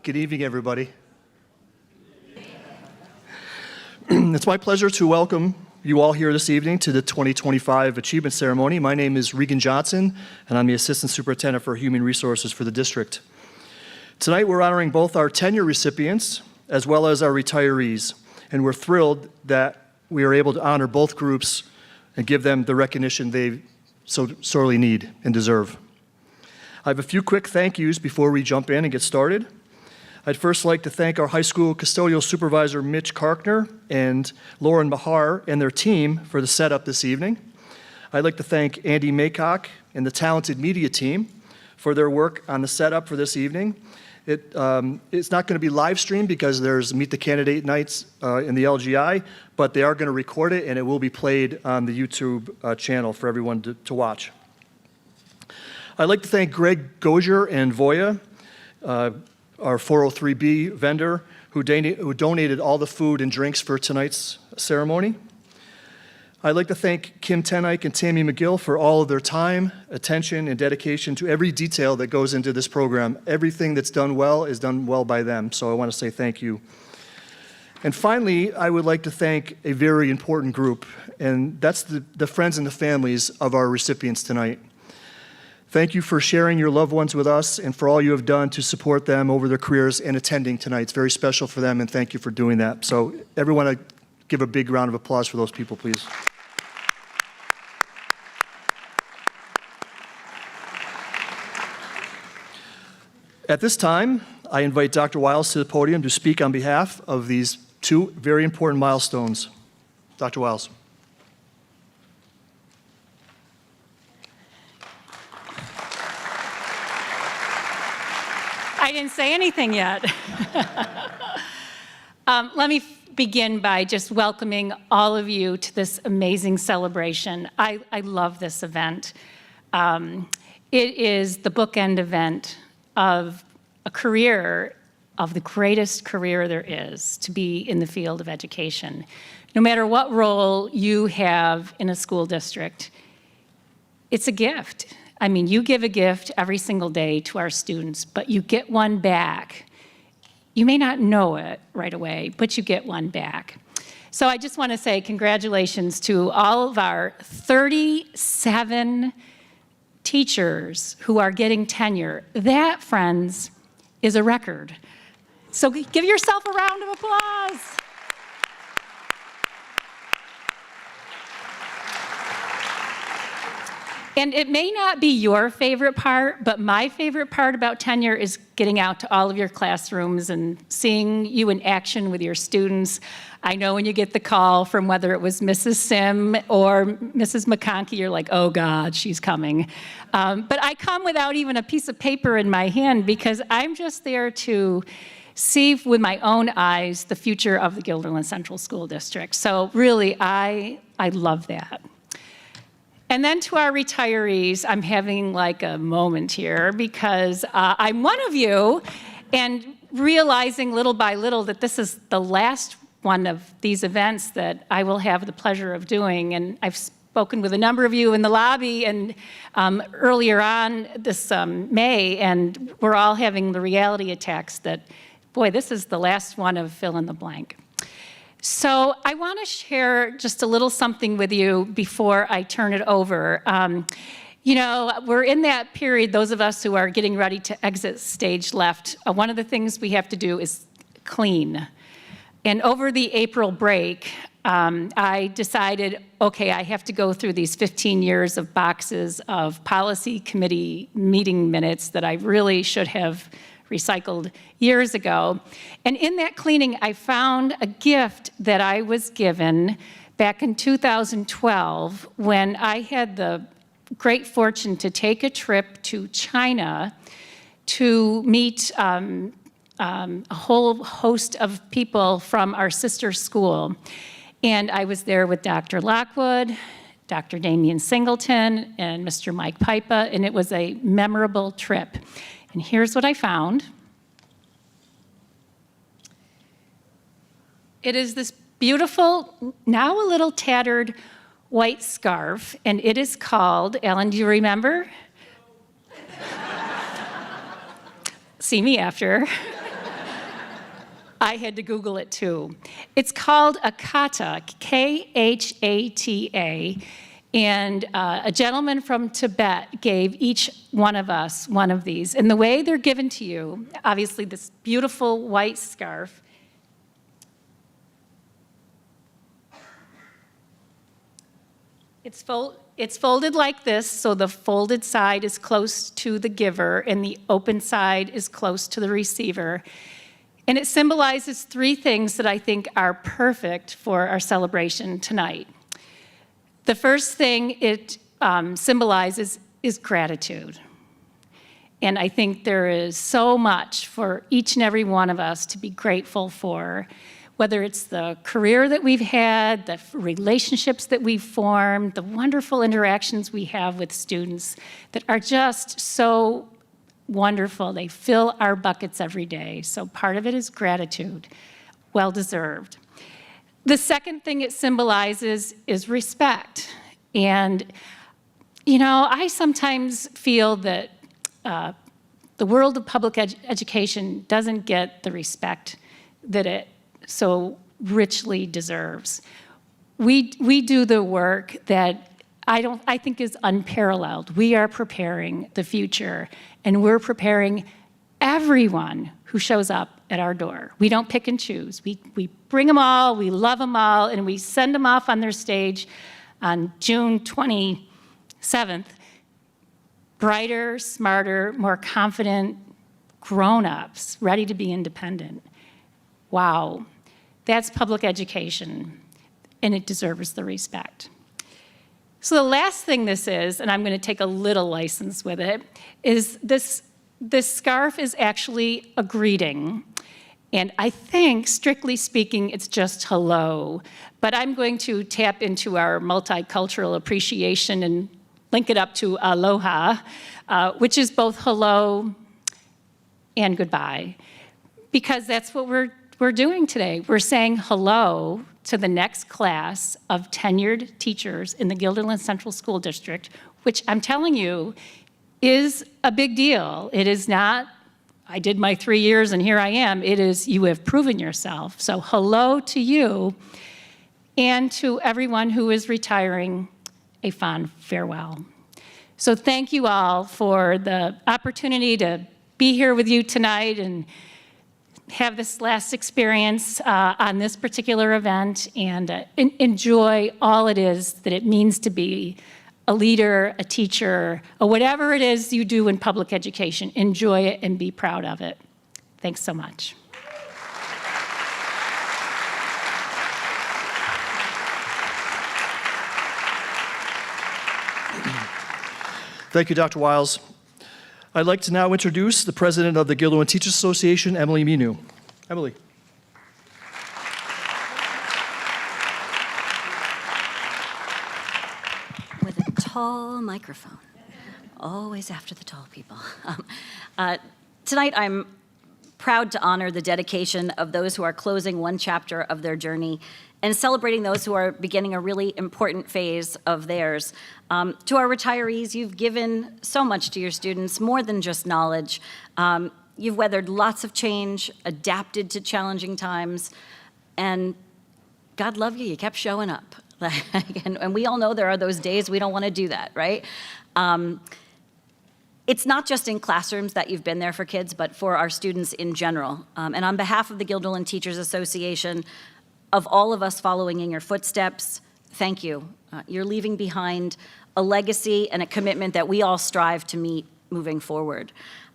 Good evening, everybody. It's my pleasure to welcome you all here this evening to the 2025 Achievement Ceremony. My name is Regan Johnson, and I'm the Assistant Superintendent for Human Resources for the district. Tonight, we're honoring both our tenure recipients as well as our retirees, and we're thrilled that we are able to honor both groups and give them the recognition they so sorely need and deserve. I have a few quick thank yous before we jump in and get started. I'd first like to thank our high school custodial supervisor, Mitch Karkner, and Lauren Mahar and their team for the setup this evening. I'd like to thank Andy Maycock and the talented media team for their work on the setup for this evening. It's not going to be live streamed because there's Meet the Candidate nights in the LGI, but they are going to record it and it will be played on the YouTube channel for everyone to watch. I'd like to thank Greg Gozier and Voya, our 403B vendor, who donated all the food and drinks for tonight's ceremony. I'd like to thank Kim Tenike and Tammy McGill for all of their time, attention, and dedication to every detail that goes into this program. Everything that's done well is done well by them, so I want to say thank you. And finally, I would like to thank a very important group, and that's the friends and the families of our recipients tonight. Thank you for sharing your loved ones with us and for all you have done to support them over their careers and attending tonight. It's very special for them, and thank you for doing that. So everyone, give a big round of applause for those people, please. At this time, I invite Dr. Wiles to the podium to speak on behalf of these two very important milestones. Dr. Wiles. I didn't say anything yet. Let me begin by just welcoming all of you to this amazing celebration. I love this event. It is the bookend event of a career, of the greatest career there is to be in the field of education. No matter what role you have in a school district, it's a gift. I mean, you give a gift every single day to our students, but you get one back. You may not know it right away, but you get one back. So I just want to say congratulations to all of our 37 teachers who are getting tenure. That, friends, is a record. So give yourself a round of applause. And it may not be your favorite part, but my favorite part about tenure is getting out to all of your classrooms and seeing you in action with your students. I know when you get the call from whether it was Mrs. Sim or Mrs. McConkey, you're like, oh God, she's coming. But I come without even a piece of paper in my hand because I'm just there to see with my own eyes the future of the Guilderland Central School District. So really, I love that. And then to our retirees, I'm having like a moment here because I'm one of you and realizing little by little that this is the last one of these events that I will have the pleasure of doing. And I've spoken with a number of you in the lobby and earlier on this May, and we're all having the reality attacks that, boy, this is the last one of fill in the blank. So I want to share just a little something with you before I turn it over. You know, we're in that period, those of us who are getting ready to exit stage left, one of the things we have to do is clean. And over the April break, I decided, okay, I have to go through these 15 years of boxes of policy committee meeting minutes that I really should have recycled years ago. And in that cleaning, I found a gift that I was given back in 2012 when I had the great fortune to take a trip to China to meet a whole host of people from our sister school. And I was there with Dr. Lockwood, Dr. Damian Singleton, and Mr. Mike Pipa, and it was a memorable trip. And here's what I found. It is this beautiful, now a little tattered white scarf, and it is called, Ellen, do you remember? See me after. I had to Google it too. It's called a kata, Khata, and a gentleman from Tibet gave each one of us one of these. And the way they're given to you, obviously this beautiful white scarf, it's folded like this, so the folded side is close to the giver and the open side is close to the receiver. And it symbolizes three things that I think are perfect for our celebration tonight. The first thing it symbolizes is gratitude. And I think there is so much for each and every one of us to be grateful for, whether it's the career that we've had, the relationships that we've formed, the wonderful interactions we have with students that are just so wonderful. They fill our buckets every day. So part of it is gratitude, well-deserved. The second thing it symbolizes is respect. And, you know, I sometimes feel that the world of public education doesn't get the respect that it so richly deserves. We do the work that I think is unparalleled. We are preparing the future, and we're preparing everyone who shows up at our door. We don't pick and choose. We bring them all, we love them all, and we send them off on their stage on June 27th, brighter, smarter, more confident grown-ups, ready to be independent. Wow, that's public education, and it deserves the respect. So the last thing this is, and I'm going to take a little license with it, is this scarf is actually a greeting. And I think, strictly speaking, it's just hello. But I'm going to tap into our multicultural appreciation and link it up to aloha, which is both hello and goodbye. Because that's what we're doing today. We're saying hello to the next class of tenured teachers in the Guilderland Central School District, which I'm telling you is a big deal. It is not, I did my 3 years and here I am. It is, you have proven yourself. So hello to you, and to everyone who is retiring, a fond farewell. So thank you all for the opportunity to be here with you tonight and have this last experience on this particular event, and enjoy all it is that it means to be a leader, a teacher, or whatever it is you do in public education. Enjoy it and be proud of it. Thanks so much. Thank you, Dr. Wiles. I'd like to now introduce the president of the Guilderland Teachers Association, Emily Minu. Emily. With a tall microphone, always after the tall people. Tonight, I'm proud to honor the dedication of those who are closing one chapter of their journey and celebrating those who are beginning a really important phase of theirs. To our retirees, you've given so much to your students, more than just knowledge. You've weathered lots of change, adapted to challenging times, and God love you, you kept showing up. And we all know there are those days we don't want to do that, right? It's not just in classrooms that you've been there for kids, but for our students in general. And on behalf of the Guilderland Teachers Association, of all of us following in your footsteps, thank you. You're leaving behind a legacy and a commitment that we all strive to meet moving forward.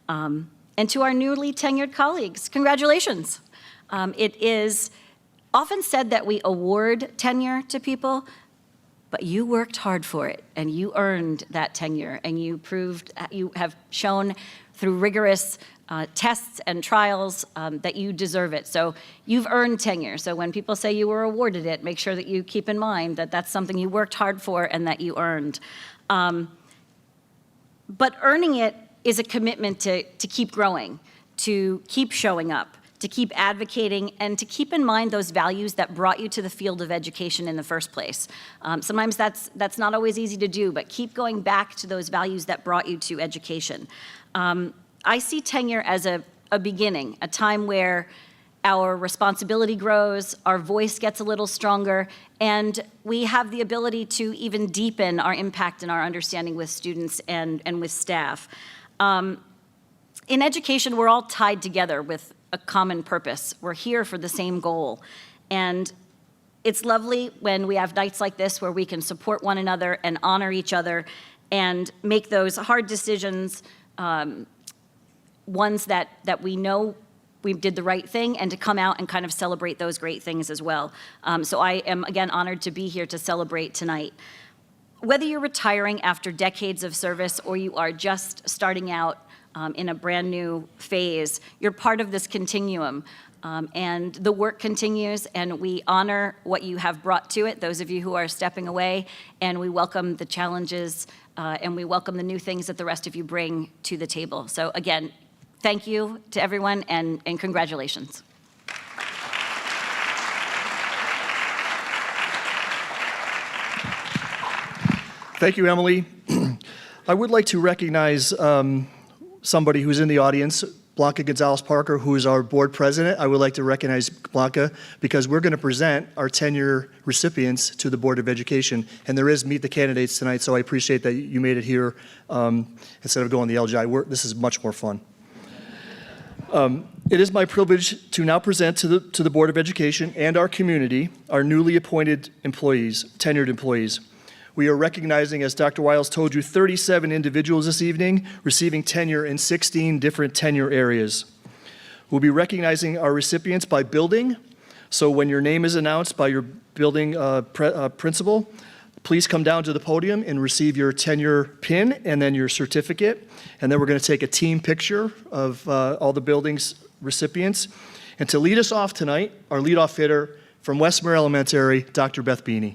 And to our newly tenured colleagues, congratulations. It is often said that we award tenure to people, but you worked hard for it, and you earned that tenure, and you have shown through rigorous tests and trials that you deserve it. So you've earned tenure. So when people say you were awarded it, make sure that you keep in mind that that's something you worked hard for and that you earned. But earning it is a commitment to keep growing, to keep showing up, to keep advocating, and to keep in mind those values that brought you to the field of education in the first place. Sometimes that's not always easy to do, but keep going back to those values that brought you to education. I see tenure as a beginning, a time where our responsibility grows, our voice gets a little stronger, and we have the ability to even deepen our impact and our understanding with students and with staff. In education, we're all tied together with a common purpose. We're here for the same goal. And it's lovely when we have nights like this where we can support one another and honor each other and make those hard decisions, ones that we know we did the right thing, and to come out and kind of celebrate those great things as well. So I am, again, honored to be here to celebrate tonight. Whether you're retiring after decades of service or you are just starting out in a brand new phase, you're part of this continuum. And the work continues, and we honor what you have brought to it, those of you who are stepping away, and we welcome the challenges and we welcome the new things that the rest of you bring to the table. So again, thank you to everyone, and congratulations. Thank you, Emily. I would like to recognize somebody who's in the audience, Blanca Gonzalez-Parker, who is our board president. I would like to recognize Blanca because we're going to present our tenure recipients to the Board of Education. And there is Meet the Candidates tonight, so I appreciate that you made it here instead of going the LGI. This is much more fun. It is my privilege to now present to the Board of Education and our community our newly appointed employees, tenured employees. We are recognizing, as Dr. Wiles told you, 37 individuals this evening receiving tenure in 16 different tenure areas. We'll be recognizing our recipients by building. So when your name is announced by your building principal, please come down to the podium and receive your tenure pin and then your certificate. And then we're going to take a team picture of all the building's recipients. And to lead us off tonight, our leadoff hitter from Westmere Elementary, Dr. Beth Beanie.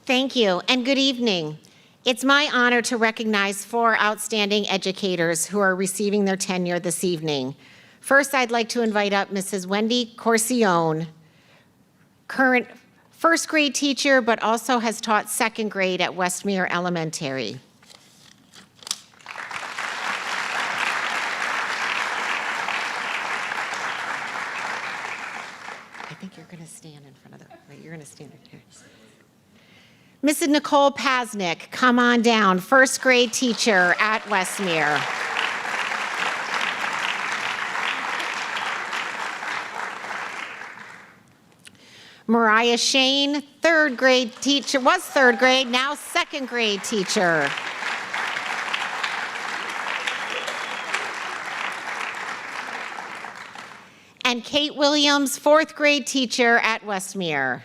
Thank you, and good evening. It's my honor to recognize 4 outstanding educators who are receiving their tenure this evening. First, I'd like to invite up Mrs. Wendy Corcione, current first grade teacher, but also has taught second grade at Westmere Elementary. I think you're going to stand in front of the, wait, you're going to stand right here. Mrs. Nicole Pasnick, come on down, first grade teacher at Westmere. Mariah Shane, third grade teacher, was third grade, now second grade teacher. And Kate Williams, fourth grade teacher at Westmere.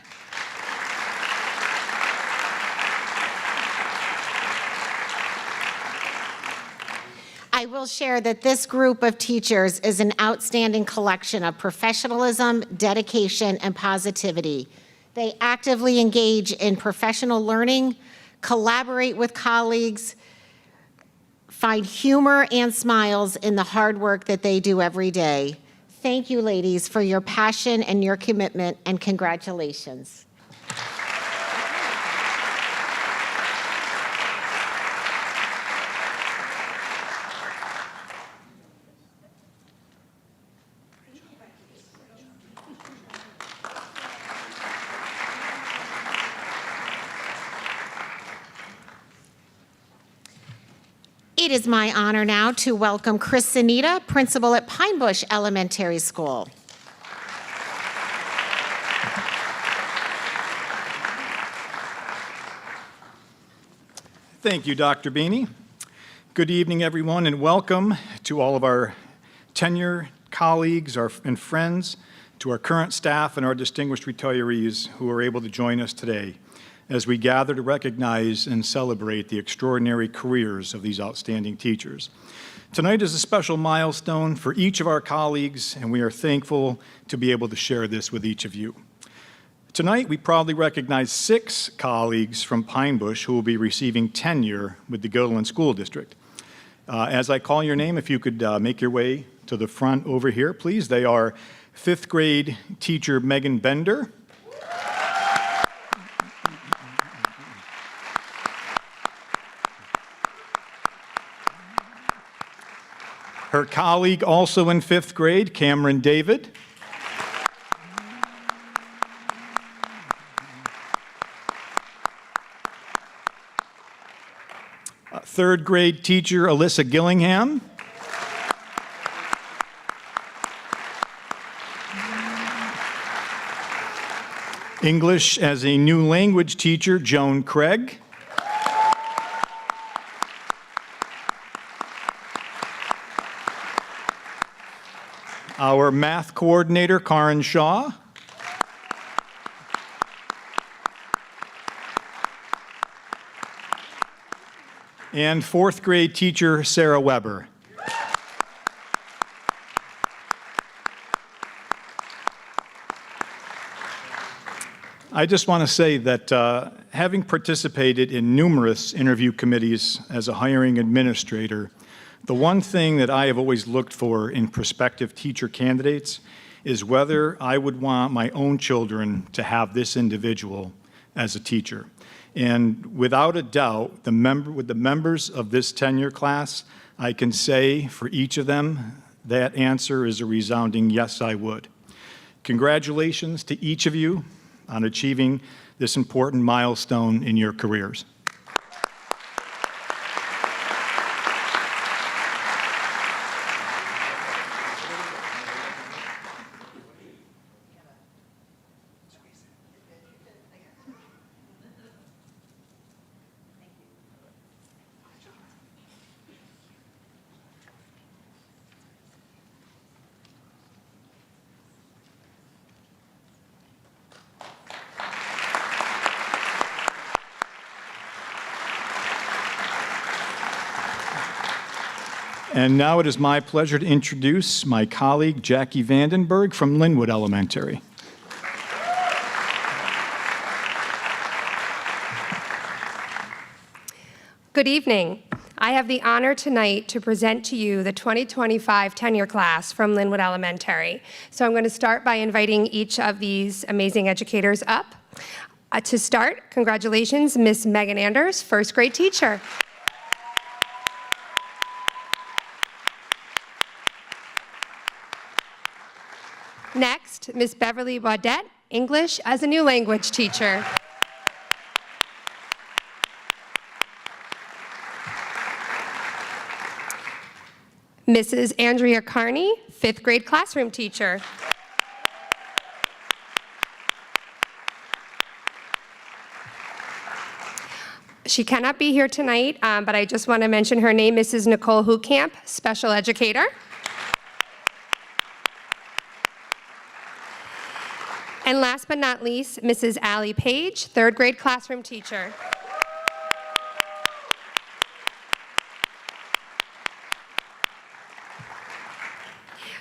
I will share that this group of teachers is an outstanding collection of professionalism, dedication, and positivity. They actively engage in professional learning, collaborate with colleagues, find humor and smiles in the hard work that they do every day. Thank you, ladies, for your passion and your commitment, and congratulations. It is my honor now to welcome Chris Sanita, principal at Pine Bush Elementary School. Thank you, Dr. Beanie. Good evening, everyone, and welcome to all of our tenure colleagues and friends, to our current staff and our distinguished retirees who are able to join us today as we gather to recognize and celebrate the extraordinary careers of these outstanding teachers. Tonight is a special milestone for each of our colleagues, and we are thankful to be able to share this with each of you. Tonight, we proudly recognize 6 colleagues from Pine Bush who will be receiving tenure with the Guilderland School District. As I call your name, if you could make your way to the front over here, please. They are 5th grade teacher Megan Bender, Her colleague, also in 5th grade, Cameron David. Third grade teacher, Alyssa Gillingham. English as a new language teacher, Joan Craig. Our math coordinator, Karin Shaw. And 4th grade teacher, Sarah Weber. I just want to say that having participated in numerous interview committees as a hiring administrator, the one thing that I have always looked for in prospective teacher candidates is whether I would want my own children to have this individual as a teacher. And without a doubt, with the members of this tenure class, I can say for each of them, that answer is a resounding yes, I would. Congratulations to each of you on achieving this important milestone in your careers. And now it is my pleasure to introduce my colleague, Jackie Vandenberg from Linwood Elementary. Good evening. I have the honor tonight to present to you the 2025 tenure class from Linwood Elementary. So I'm going to start by inviting each of these amazing educators up. To start, congratulations, Miss Megan Anders, 1st grade teacher. Next, Miss Beverly Baudette, English as a new language teacher. Mrs. Andrea Carney, 5th grade classroom teacher. She cannot be here tonight, but I just want to mention her name, Mrs. Nicole Hootkamp, special educator. And last but not least, Mrs. Allie Page, 3rd grade classroom teacher.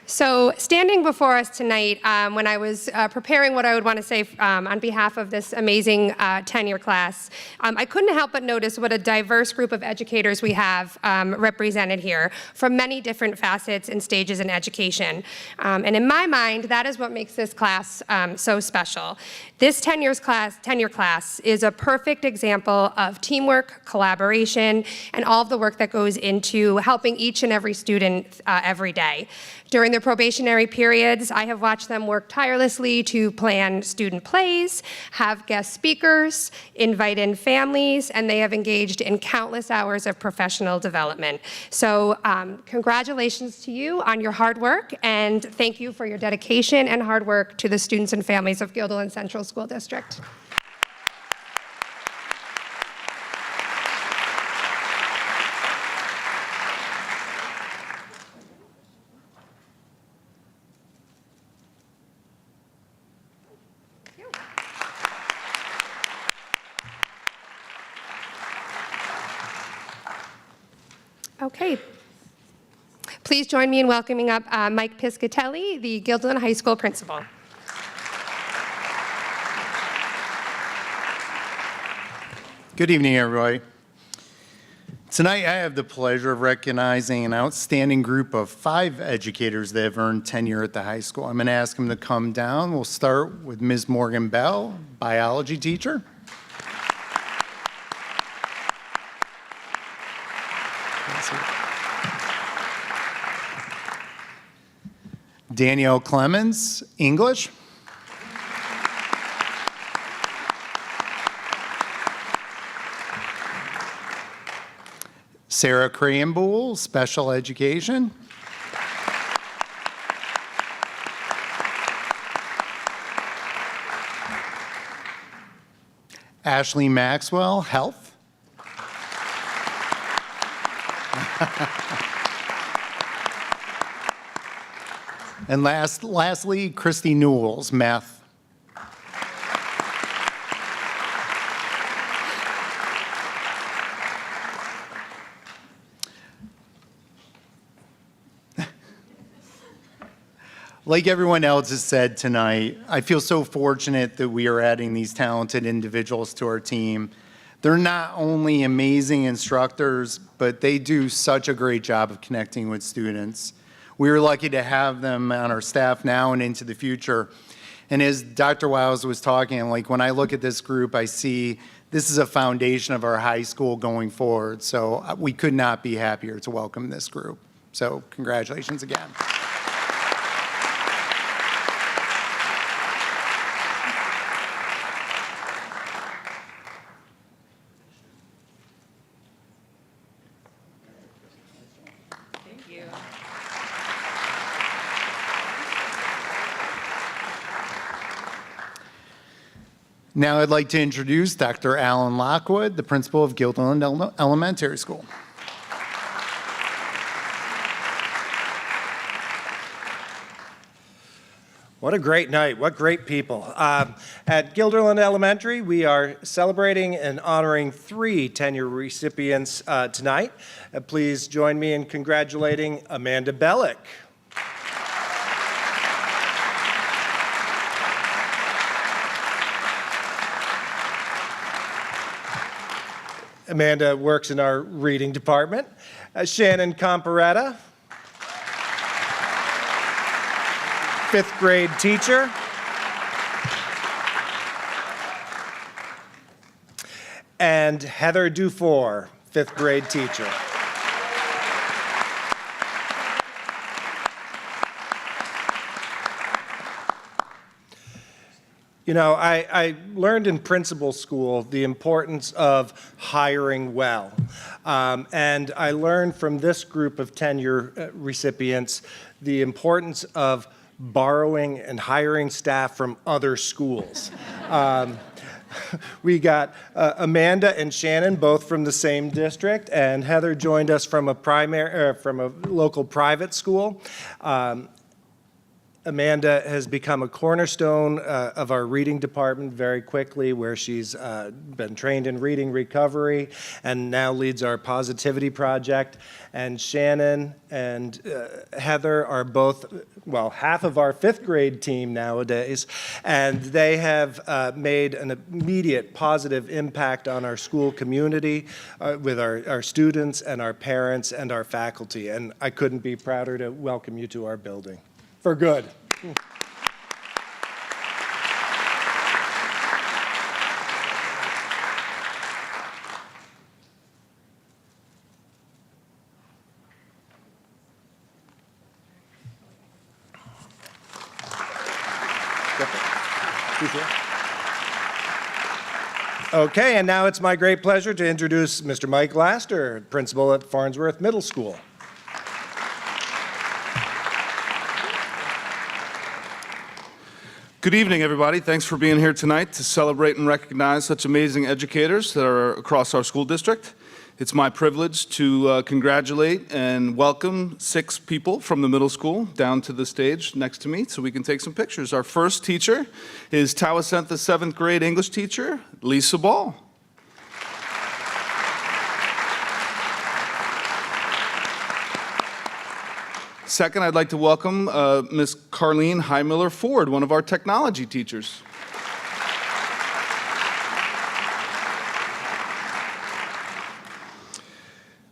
So standing before us tonight, when I was preparing what I would want to say on behalf of this amazing tenure class, I couldn't help but notice what a diverse group of educators we have represented here from many different facets and stages in education. And in my mind, that is what makes this class so special. This tenure class is a perfect example of teamwork, collaboration, and all of the work that goes into helping each and every student every day. During their probationary periods, I have watched them work tirelessly to plan student plays, have guest speakers, invite in families, and they have engaged in countless hours of professional development. So congratulations to you on your hard work, and thank you for your dedication and hard work to the students and families of Guilderland Central School District. Okay. Please join me in welcoming up Mike Piscatelli, the Guilderland High School principal. Good evening, everybody. Tonight, I have the pleasure of recognizing an outstanding group of 5 educators that have earned tenure at the high school. I'm going to ask them to come down. We'll start with Ms. Morgan Bell, biology teacher. Danielle Clemens, English. Sarah Cranboul, Special Education. Ashley Maxwell, Health. And lastly, Christy Newells, Math. Like everyone else has said tonight, I feel so fortunate that we are adding these talented individuals to our team. They're not only amazing instructors, but they do such a great job of connecting with students. We are lucky to have them on our staff now and into the future. And as Dr. Wiles was talking, like when I look at this group, I see this is a foundation of our high school going forward. So we could not be happier to welcome this group. So congratulations again. Now I'd like to introduce Dr. Alan Lockwood, the principal of Guilderland Elementary School. What a great night. What great people. At Guilderland Elementary, we are celebrating and honoring 3 tenure recipients tonight. Please join me in congratulating Amanda Bellick. Amanda works in our reading department. Shannon Comparetta, 5th grade teacher. And Heather Dufour, 5th grade teacher. You know, I learned in principal school the importance of hiring well. And I learned from this group of tenure recipients the importance of borrowing and hiring staff from other schools. We got Amanda and Shannon, both from the same district, and Heather joined us from a local private school. Amanda has become a cornerstone of our reading department very quickly, where she's been trained in reading recovery and now leads our positivity project. And Shannon and Heather are both, well, half of our 5th grade team nowadays, and they have made an immediate positive impact on our school community with our students and our parents and our faculty. And I couldn't be prouder to welcome you to our building. For good. Okay, and now it's my great pleasure to introduce Mr. Mike Laster, principal at Farnsworth Middle School. Good evening, everybody. Thanks for being here tonight to celebrate and recognize such amazing educators that are across our school district. It's my privilege to congratulate and welcome 6 people from the middle school down to the stage next to me so we can take some pictures. Our first teacher is Towasentha 7th grade English teacher, Lisa Ball. Second, I'd like to welcome Ms. Carlene Highmiller Ford, one of our technology teachers.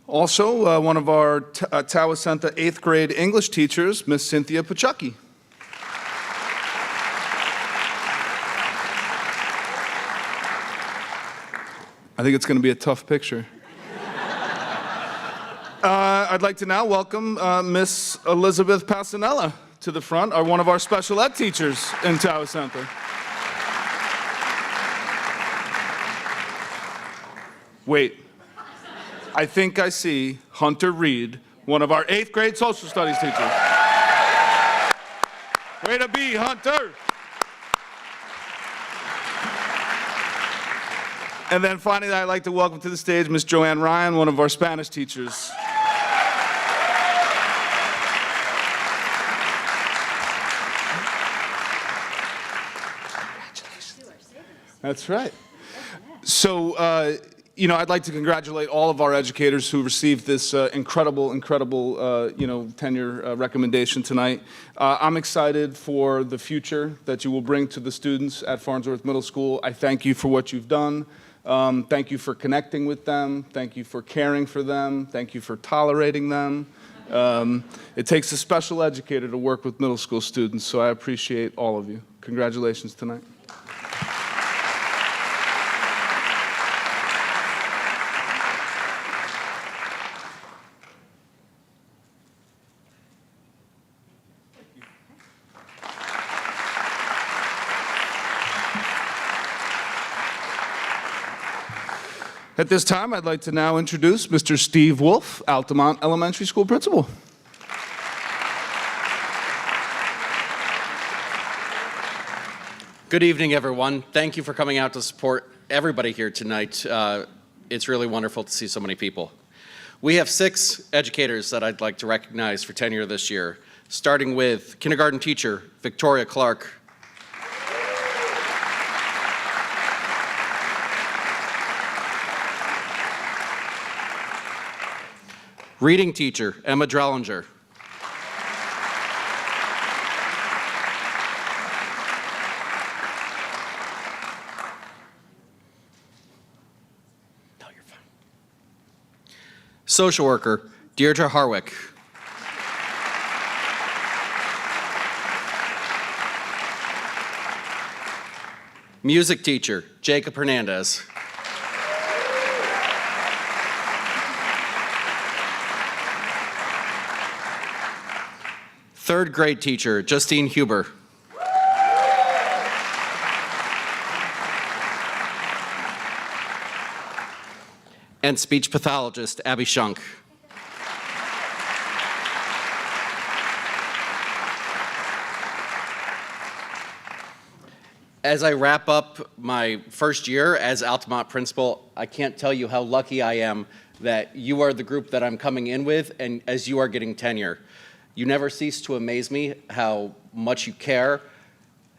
Also, one of our Towasentha 8th grade English teachers, Ms. Cynthia Pachucky. I think it's going to be a tough picture. I'd like to now welcome Miss Elizabeth Passanella, to the front are one of our special ed teachers in Tower Center. Wait, I think I see Hunter Reed, one of our 8th grade social studies teachers. Way to be, Hunter! And then finally, I'd like to welcome to the stage Miss Joanne Ryan, one of our Spanish teachers. That's right. So, I'd like to congratulate all of our educators who received this incredible, tenure recommendation tonight. I'm excited for the future that you will bring to the students at Farnsworth Middle School. I thank you for what you've done. Thank you for connecting with them. Thank you for caring for them. Thank you for tolerating them. It takes a special educator to work with middle school students, so I appreciate all of you. Congratulations tonight. At this time, I'd like to now introduce Mr. Steve Wolf, Altamont Elementary School Principal. Good evening, everyone. Thank you for coming out to support everybody here tonight. It's really wonderful to see so many people. We have 6 educators that I'd like to recognize for tenure this year, starting with kindergarten teacher Victoria Clark. Reading teacher, Emma Drellinger. No, you're fine. Social worker, Deirdre Harwick. Music teacher, Jacob Hernandez. Third grade teacher, Justine Huber. And speech pathologist, Abby Shunk. As I wrap up my first year as Altamont principal, I can't tell you how lucky I am that you are the group that I'm coming in with and as you are getting tenure. You never cease to amaze me how much you care,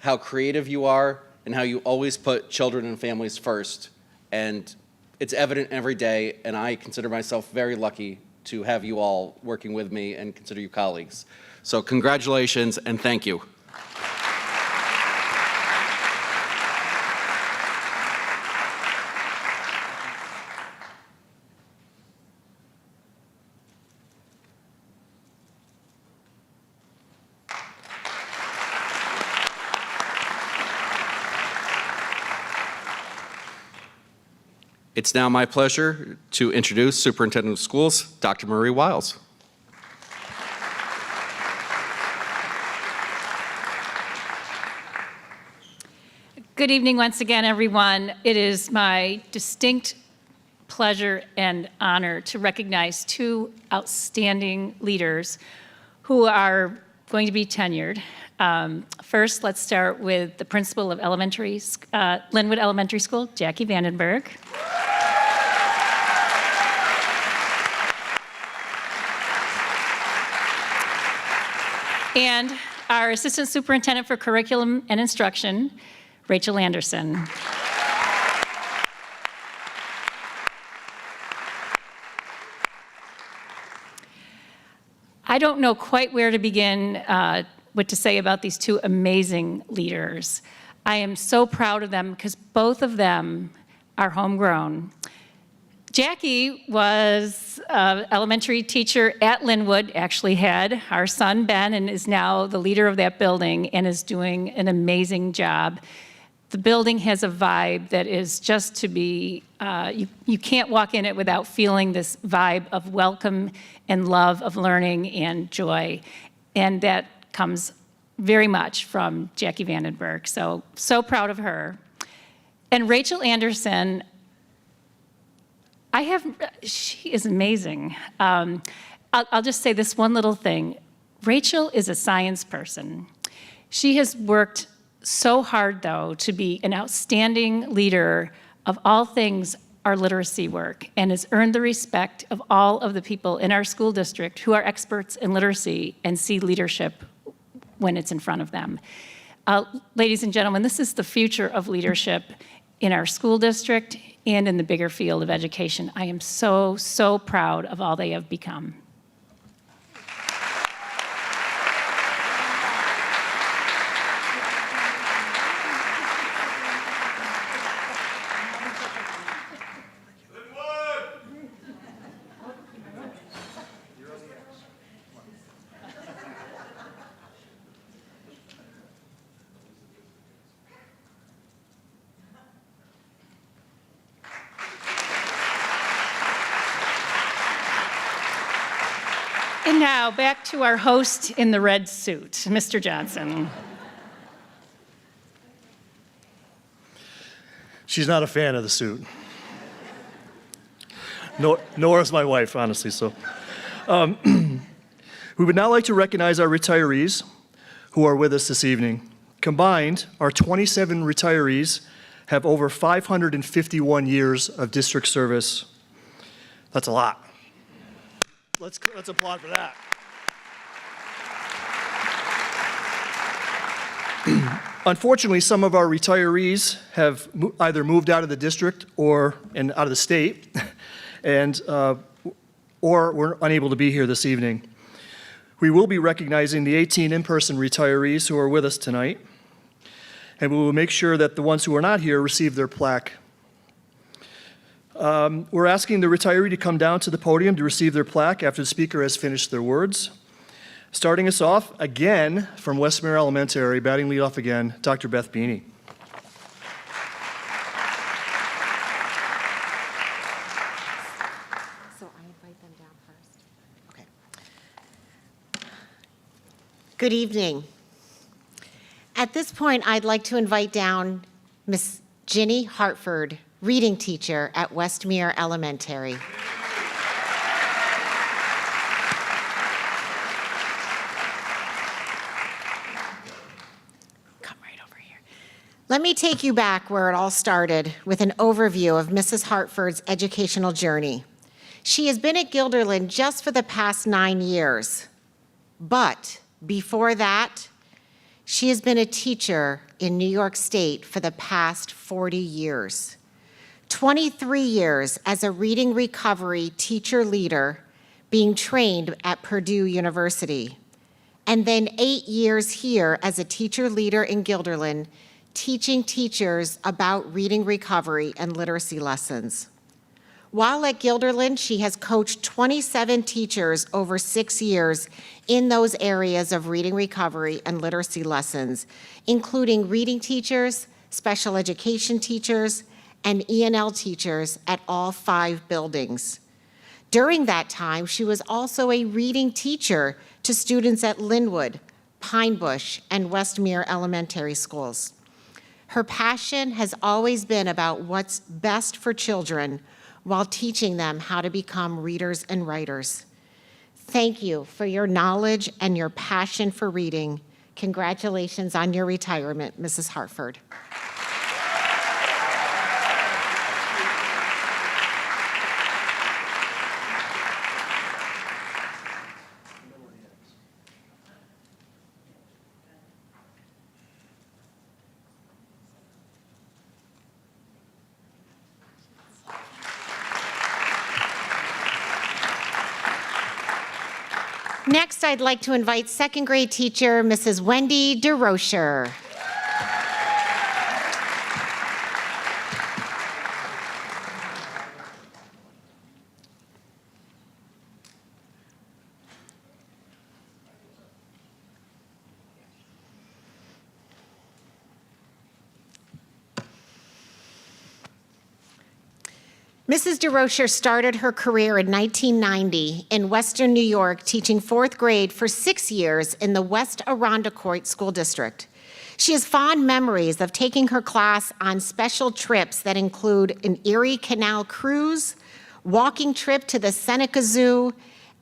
how creative you are, and how you always put children and families first. And it's evident every day, and I consider myself very lucky to have you all working with me and consider you colleagues. So congratulations and thank you. It's now my pleasure to introduce Superintendent of Schools, Dr. Marie Wiles. Good evening once again, everyone. It is my distinct pleasure and honor to recognize 2 outstanding leaders who are going to be tenured. First, let's start with the principal of Linwood Elementary School, Jackie Vandenberg. And our Assistant Superintendent for Curriculum and Instruction, Rachel Anderson. I don't know quite where to begin what to say about these 2 amazing leaders. I am so proud of them because both of them are homegrown. Jackie was an elementary teacher at Linwood, actually had our son Ben, and is now the leader of that building and is doing an amazing job. The building has a vibe that is just to be, you can't walk in it without feeling this vibe of welcome and love of learning and joy. And that comes very much from Jackie Vandenberg. So proud of her. And Rachel Anderson, she is amazing. I'll just say this one little thing. Rachel is a science person. She has worked so hard, though, to be an outstanding leader of all things our literacy work, and has earned the respect of all of the people in our school district who are experts in literacy and see leadership when it's in front of them. Ladies and gentlemen, this is the future of leadership in our school district and in the bigger field of education. I am so, so proud of all they have become. And now, back to our host in the red suit, Mr. Johnson. She's not a fan of the suit. Nor is my wife, honestly. So, we would now like to recognize our retirees who are with us this evening. Combined, our 27 retirees have over 551 years of district service. That's a lot. Let's applaud for that. Unfortunately, some of our retirees have either moved out of the district and out of the state, or were unable to be here this evening. We will be recognizing the 18 in-person retirees who are with us tonight, and we will make sure that the ones who are not here receive their plaque. We're asking the retiree to come down to the podium to receive their plaque after the speaker has finished their words. Starting us off, again, from Westmere Elementary, batting lead off again, Dr. Beth Beanie. So I invite them down first. Okay. Good evening. At this point, I'd like to invite down Miss Ginny Hartford, reading teacher at Westmere Elementary. Come right over here. Let me take you back where it all started with an overview of Mrs. Hartford's educational journey. She has been at Guilderland just for the past 9 years, but before that, she has been a teacher in New York State for the past 40 years. 23 years as a reading recovery teacher leader being trained at Purdue University, and then 8 years here as a teacher leader in Guilderland, teaching teachers about reading recovery and literacy lessons. While at Guilderland, she has coached 27 teachers over 6 years in those areas of reading recovery and literacy lessons, including reading teachers, special education teachers, and E&L teachers at all 5 buildings. During that time, she was also a reading teacher to students at Linwood, Pine Bush, and Westmere Elementary Schools. Her passion has always been about what's best for children while teaching them how to become readers and writers. Thank you for your knowledge and your passion for reading. Congratulations on your retirement, Mrs. Hartford. Next, I'd like to invite second grade teacher, Mrs. Wendy DeRocher. Mrs. DeRocher started her career in 1990 in Western New York, teaching fourth grade for 6 years in the West Arundecoit School District. She has fond memories of taking her class on special trips that include an Erie Canal cruise, walking trip to the Seneca Zoo,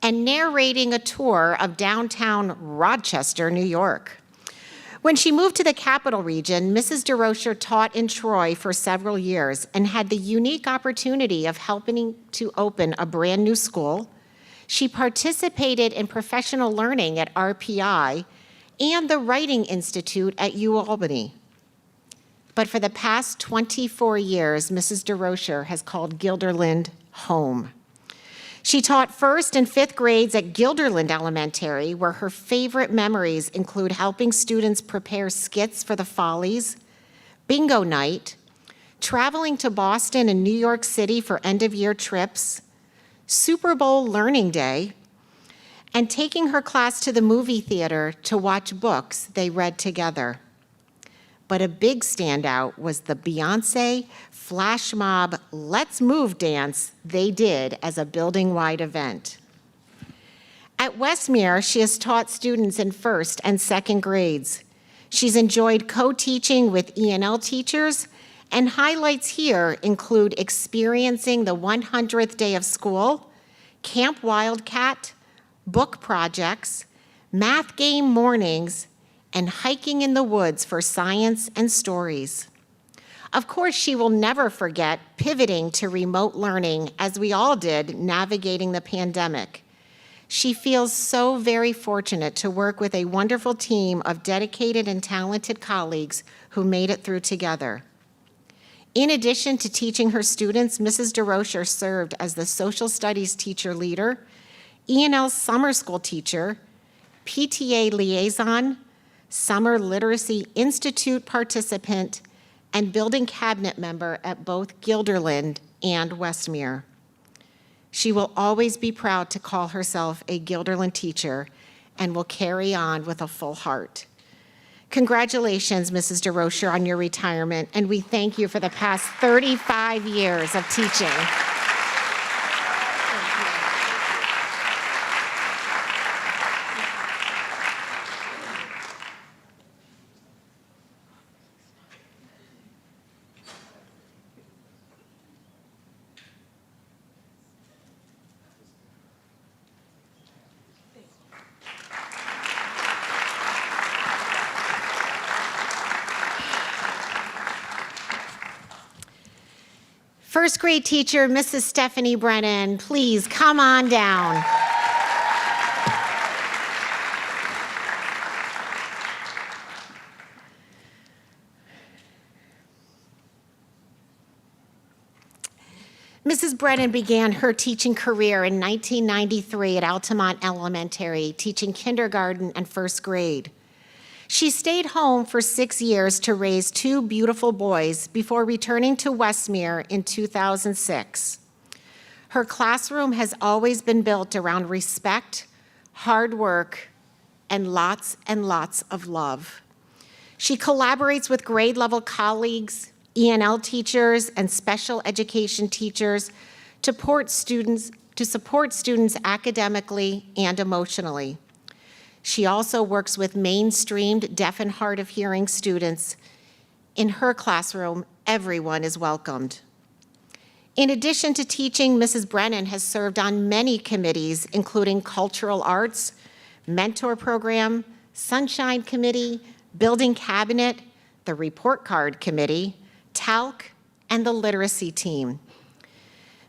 and narrating a tour of downtown Rochester, New York. When she moved to the Capital Region, Mrs. DeRocher taught in Troy for several years and had the unique opportunity of helping to open a brand new school. She participated in professional learning at RPI and the Writing Institute at UAlbany. But for the past 24 years, Mrs. DeRocher has called Guilderland home. She taught first and fifth grades at Guilderland Elementary, where her favorite memories include helping students prepare skits for the Follies, bingo night, traveling to Boston and New York City for end-of-year trips, Super Bowl Learning Day, and taking her class to the movie theater to watch books they read together. But a big standout was the Beyoncé flash mob Let's Move dance they did as a building-wide event. At Westmere, she has taught students in first and second grades. She's enjoyed co-teaching with E&L teachers, and highlights here include experiencing the 100th day of school, Camp Wildcat, book projects, math game mornings, and hiking in the woods for science and stories. Of course, she will never forget pivoting to remote learning, as we all did navigating the pandemic. She feels so very fortunate to work with a wonderful team of dedicated and talented colleagues who made it through together. In addition to teaching her students, Mrs. DeRocher served as the social studies teacher leader, E&L summer school teacher, PTA liaison, Summer Literacy Institute participant, and building cabinet member at both Guilderland and Westmere. She will always be proud to call herself a Guilderland teacher and will carry on with a full heart. Congratulations, Mrs. DeRocher, on your retirement, and we thank you for the past 35 years of teaching. First grade teacher, Mrs. Stephanie Brennan, please come on down. Mrs. Brennan began her teaching career in 1993 at Altamont Elementary, teaching kindergarten and first grade. She stayed home for 6 years to raise 2 beautiful boys before returning to Westmere in 2006. Her classroom has always been built around respect, hard work, and lots of love. She collaborates with grade-level colleagues, E&L teachers, and special education teachers to support students academically and emotionally. She also works with mainstreamed deaf and hard of hearing students. In her classroom, everyone is welcomed. In addition to teaching, Mrs. Brennan has served on many committees, including Cultural Arts, Mentor Program, Sunshine Committee, Building Cabinet, the Report Card Committee, TALC, and the Literacy Team.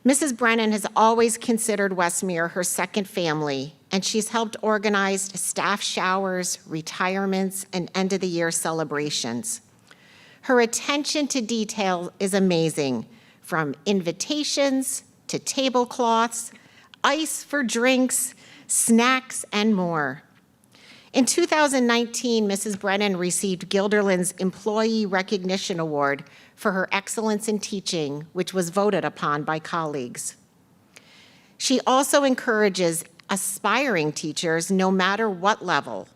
Mrs. Brennan has always considered Westmere her second family, and she's helped organize staff showers, retirements, and end-of-the-year celebrations. Her attention to detail is amazing, from invitations to tablecloths, ice for drinks, snacks, and more. In 2019, Mrs. Brennan received Guilderland's Employee Recognition Award for her excellence in teaching, which was voted upon by colleagues. She also encourages aspiring teachers, no matter what level,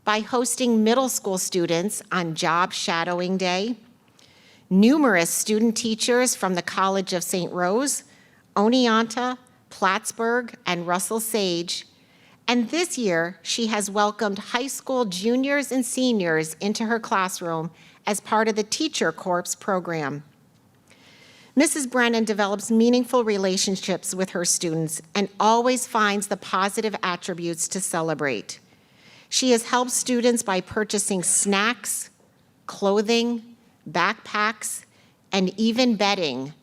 by hosting middle school students on Job Shadowing Day, numerous student teachers from the College of St. Rose Oneonta, Plattsburgh, and Russell Sage. And this year, she has welcomed high school juniors and seniors into her classroom as part of the Teacher Corps program. Mrs. Brennan develops meaningful relationships with her students and always finds the positive attributes to celebrate. She has helped students by purchasing snacks, clothing, backpacks, and even bedding,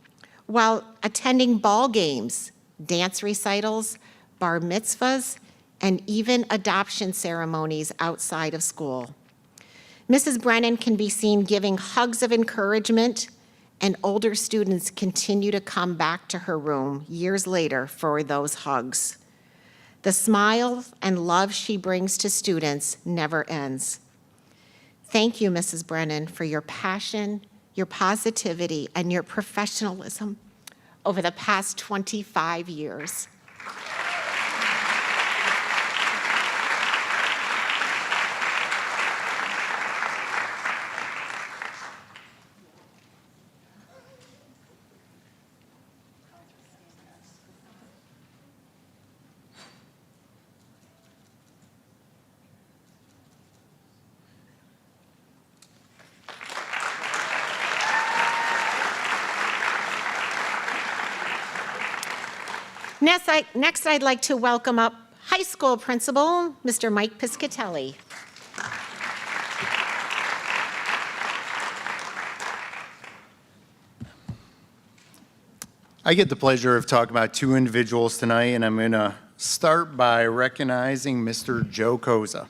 while attending ball games, dance recitals, bar mitzvahs, and even adoption ceremonies outside of school. Mrs. Brennan can be seen giving hugs of encouragement, and older students continue to come back to her room years later for those hugs. The smile and love she brings to students never ends. Thank you, Mrs. Brennan, for your passion, your positivity, and your professionalism over the past 25 years. Next, I'd like to welcome up high school principal, Mr. Mike Piscatelli. I get the pleasure of talking about two individuals tonight, and I'm going to start by recognizing Mr. Joe Koza.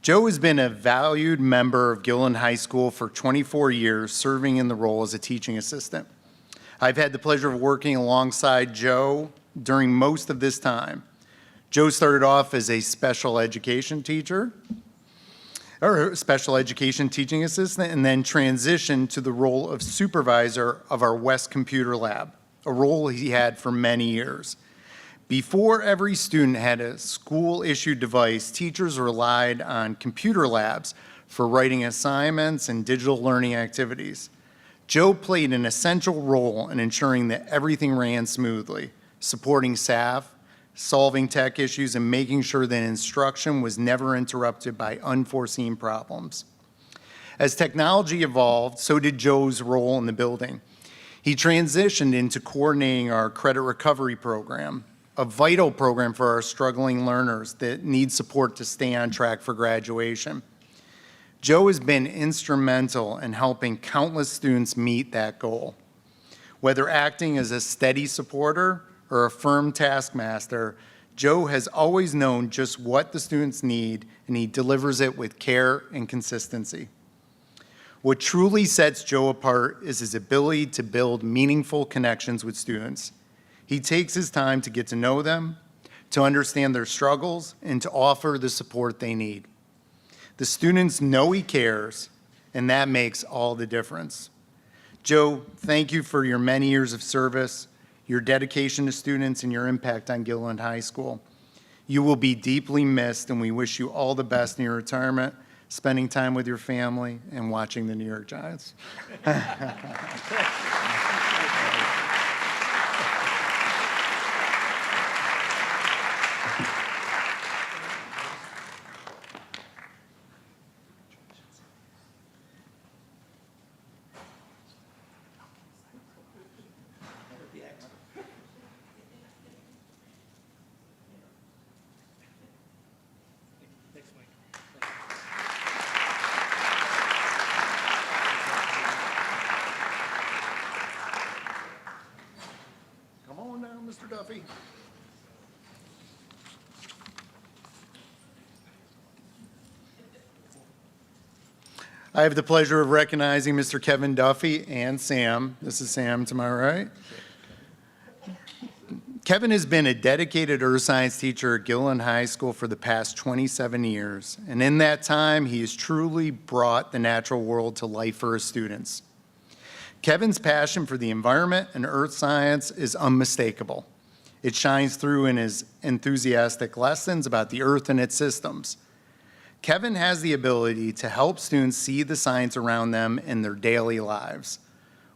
Joe has been a valued member of Gilland High School for 24 years, serving in the role as a teaching assistant. I've had the pleasure of working alongside Joe during most of this time. Joe started off as a special education teacher, or special education teaching assistant, and then transitioned to the role of supervisor of our West Computer Lab, a role he had for many years. Before every student had a school-issued device, teachers relied on computer labs for writing assignments and digital learning activities. Joe played an essential role in ensuring that everything ran smoothly, supporting staff, solving tech issues, and making sure that instruction was never interrupted by unforeseen problems. As technology evolved, so did Joe's role in the building. He transitioned into coordinating our credit recovery program, a vital program for our struggling learners that need support to stay on track for graduation. Joe has been instrumental in helping countless students meet that goal. Whether acting as a steady supporter or a firm taskmaster, Joe has always known just what the students need, and he delivers it with care and consistency. What truly sets Joe apart is his ability to build meaningful connections with students. He takes his time to get to know them, to understand their struggles, and to offer the support they need. The students know he cares, and that makes all the difference. Joe, thank you for your many years of service, your dedication to students, and your impact on Gilland High School. You will be deeply missed, and we wish you all the best in your retirement, spending time with your family, and watching the New York Giants. Come on down, Mr. Duffy. I have the pleasure of recognizing Mr. Kevin Duffy and Sam. This is Sam to my right. Kevin has been a dedicated earth science teacher at Gilland High School for the past 27 years, and in that time, he has truly brought the natural world to life for his students. Kevin's passion for the environment and earth science is unmistakable. It shines through in his enthusiastic lessons about the earth and its systems. Kevin has the ability to help students see the science around them in their daily lives.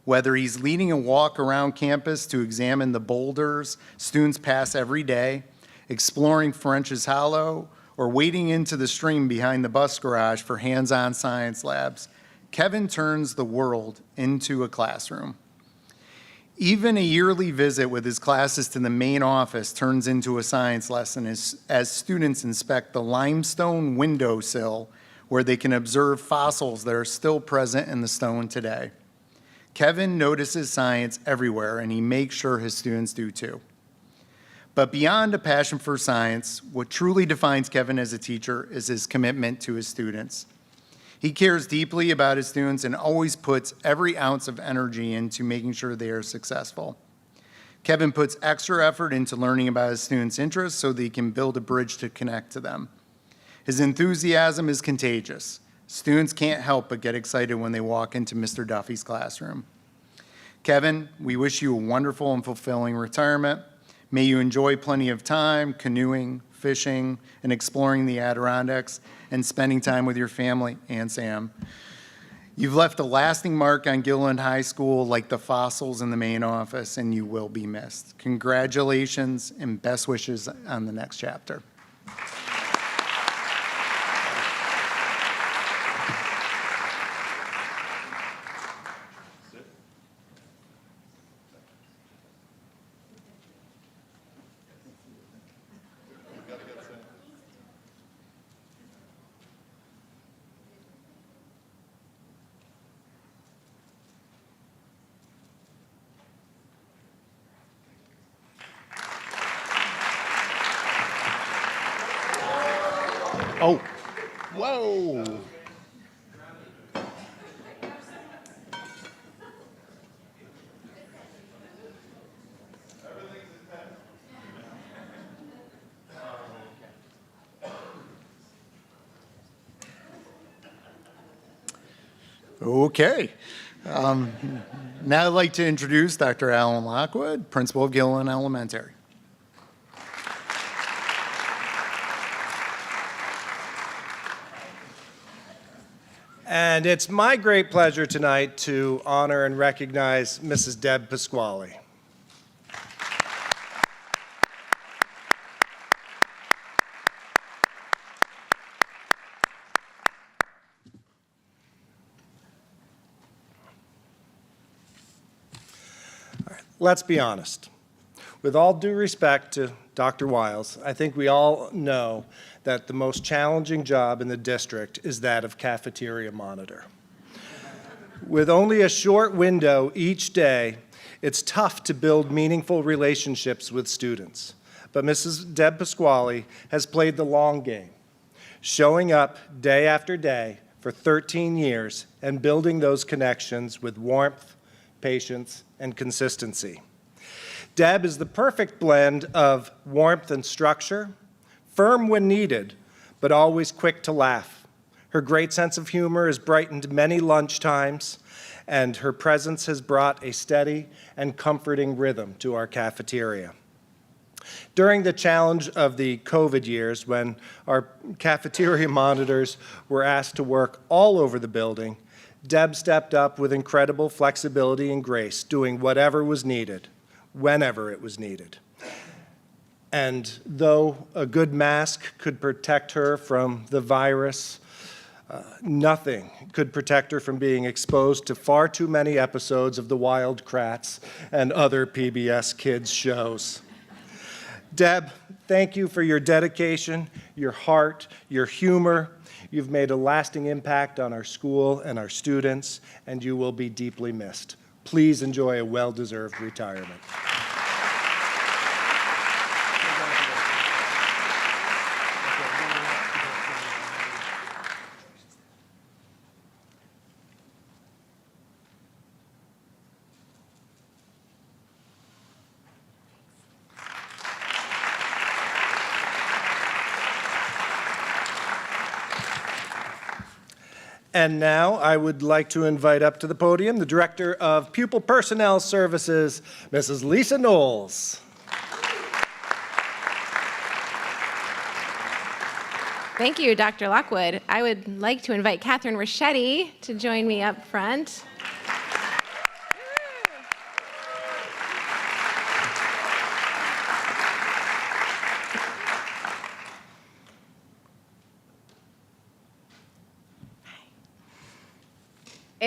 Whether he's leading a walk around campus to examine the boulders students pass every day, exploring French's Hollow, or wading into the stream behind the bus garage for hands-on science labs, Kevin turns the world into a classroom. Even a yearly visit with his classes to the main office turns into a science lesson as students inspect the limestone windowsill where they can observe fossils that are still present in the stone today. Kevin notices science everywhere, and he makes sure his students do too. But beyond a passion for science, what truly defines Kevin as a teacher is his commitment to his students. He cares deeply about his students and always puts every ounce of energy into making sure they are successful. Kevin puts extra effort into learning about his students' interests so that he can build a bridge to connect to them. His enthusiasm is contagious. Students can't help but get excited when they walk into Mr. Duffy's classroom. Kevin, we wish you a wonderful and fulfilling retirement. May you enjoy plenty of time canoeing, fishing, and exploring the Adirondacks, and spending time with your family and Sam. You've left a lasting mark on Gilliland High School like the fossils in the main office, and you will be missed. Congratulations and best wishes on the next chapter. Oh, whoa. Okay. Now I'd like to introduce Dr. Alan Lockwood, principal of Gilliland Elementary. And it's my great pleasure tonight to honor and recognize Mrs. Deb Pasquale. Let's be honest. With all due respect to Dr. Wiles, I think we all know that the most challenging job in the district is that of cafeteria monitor. With only a short window each day, it's tough to build meaningful relationships with students. But Mrs. Deb Pasquale has played the long game, showing up day after day for 13 years and building those connections with warmth, patience, and consistency. Deb is the perfect blend of warmth and structure, firm when needed, but always quick to laugh. Her great sense of humor has brightened many lunch times, and her presence has brought a steady and comforting rhythm to our cafeteria. During the challenge of the COVID years, when our cafeteria monitors were asked to work all over the building, Deb stepped up with incredible flexibility and grace, doing whatever was needed, whenever it was needed. And though a good mask could protect her from the virus, nothing could protect her from being exposed to far too many episodes of the Wild Kratts and other PBS Kids shows. Deb, thank you for your dedication, your heart, your humor. You've made a lasting impact on our school and our students, and you will be deeply missed. Please enjoy a well-deserved retirement. And now I would like to invite up to the podium the Director of Pupil Personnel Services, Mrs. Lisa Knowles. Thank you, Dr. Lockwood. I would like to invite Catherine Raschetti to join me up front.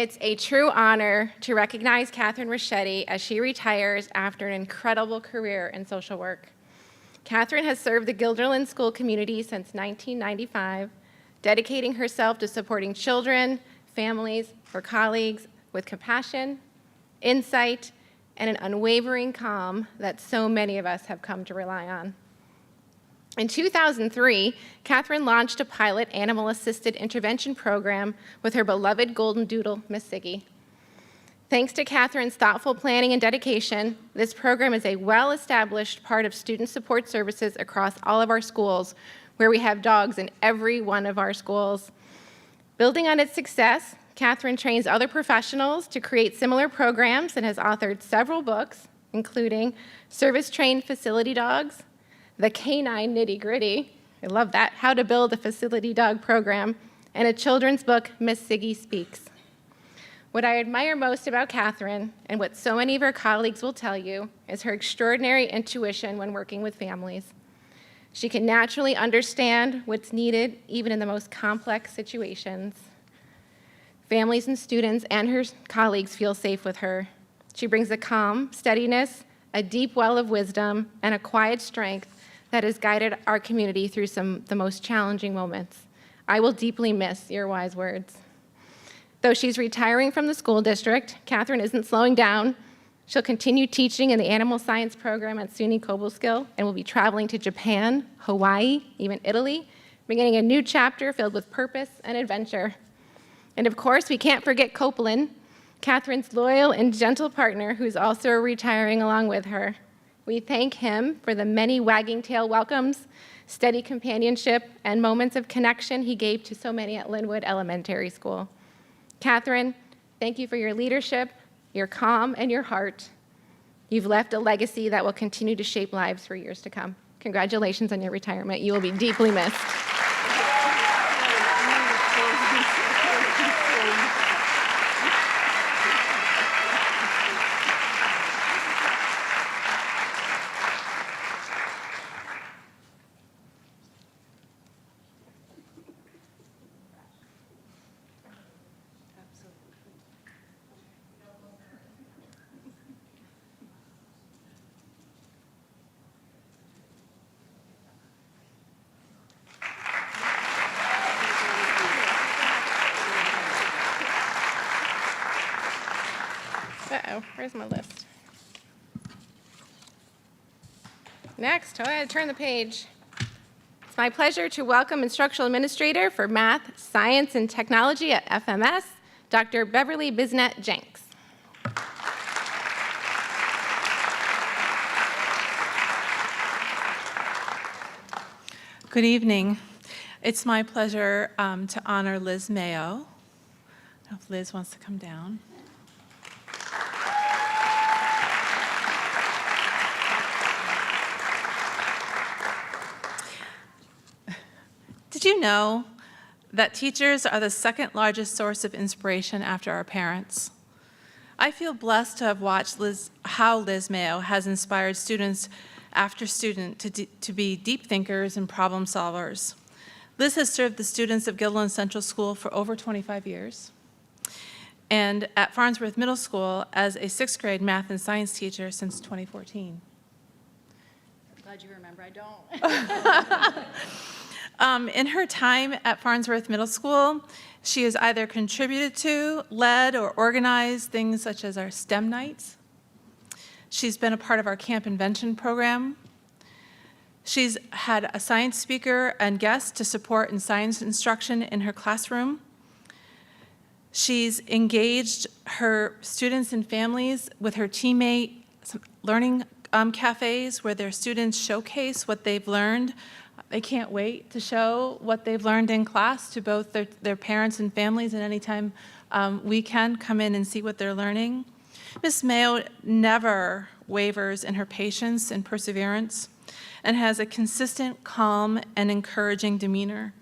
It's a true honor to recognize Catherine Raschetti as she retires after an incredible career in social work. Catherine has served the Guilderland school community since 1995, dedicating herself to supporting children, families, her colleagues with compassion, insight, and an unwavering calm that so many of us have come to rely on. In 2003, Catherine launched a pilot animal-assisted intervention program with her beloved golden doodle, Miss Siggy. Thanks to Catherine's thoughtful planning and dedication, this program is a well-established part of student support services across all of our schools, where we have dogs in every one of our schools. Building on its success, Catherine trains other professionals to create similar programs and has authored several books, including Service-Trained Facility Dogs, The Canine Nitty-Gritty, I love that, How to Build a Facility Dog Program, and a children's book, Miss Siggy Speaks. What I admire most about Catherine, and what so many of her colleagues will tell you, is her extraordinary intuition when working with families. She can naturally understand what's needed, even in the most complex situations. Families and students and her colleagues feel safe with her. She brings a calm steadiness, a deep well of wisdom, and a quiet strength that has guided our community through some of the most challenging moments. I will deeply miss your wise words. Though she's retiring from the school district, Catherine isn't slowing down. She'll continue teaching in the animal science program at SUNY Cobleskill and will be traveling to Japan, Hawaii, even Italy, beginning a new chapter filled with purpose and adventure. And of course, we can't forget Copeland, Catherine's loyal and gentle partner who's also retiring along with her. We thank him for the many wagging tail welcomes, steady companionship, and moments of connection he gave to so many at Linwood Elementary School. Catherine, thank you for your leadership, your calm, and your heart. You've left a legacy that will continue to shape lives for years to come. Congratulations on your retirement. You will be deeply missed. Uh-oh, where's my list? Next, I had to turn the page. It's my pleasure to welcome Instructional Administrator for Math, Science, and Technology at FMS, Dr. Beverly Bisnet-Jenks. Good evening. It's my pleasure to honor Liz Mayo. I don't know if Liz wants to come down. Did you know that teachers are the second largest source of inspiration after our parents? I feel blessed to have watched how Liz Mayo has inspired students after student to be deep thinkers and problem solvers. Liz has served the students of Guilderland Central School for over 25 years, and at Farnsworth Middle School as a sixth grade math and science teacher since 2014. I'm glad you remember, I don't. In her time at Farnsworth Middle School, she has either contributed to, led, or organized things such as our STEM nights. She's been a part of our Camp Invention program. She's had a science speaker and guest to support in science instruction in her classroom. She's engaged her students and families with her teammate learning cafes where their students showcase what they've learned. They can't wait to show what they've learned in class to both their parents and families, and anytime we can come in and see what they're learning. Ms. Mayo never wavers in her patience and perseverance and has a consistent, calm, and encouraging demeanor.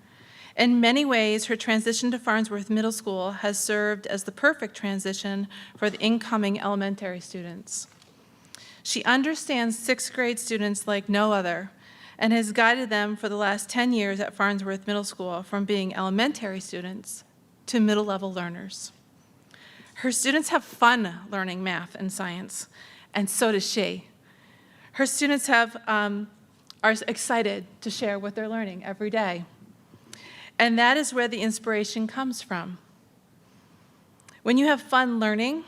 In many ways, her transition to Farnsworth Middle School has served as the perfect transition for the incoming elementary students. She understands sixth grade students like no other and has guided them for the last 10 years at Farnsworth Middle School from being elementary students to middle-level learners. Her students have fun learning math and science, and so does she. Her students are excited to share what they're learning every day. And that is where the inspiration comes from. When you have fun learning,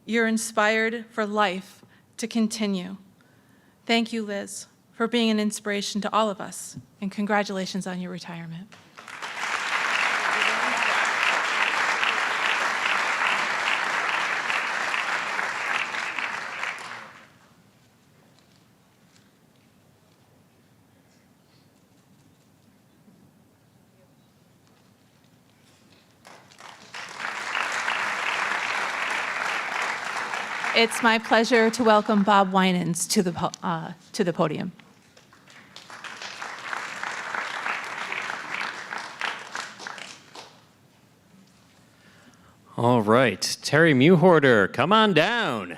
you're inspired for life to continue. Thank you, Liz, for being an inspiration to all of us, and congratulations on your retirement. It's my pleasure to welcome Bob Winans to the podium. All right, Terry Mewhorter, come on down.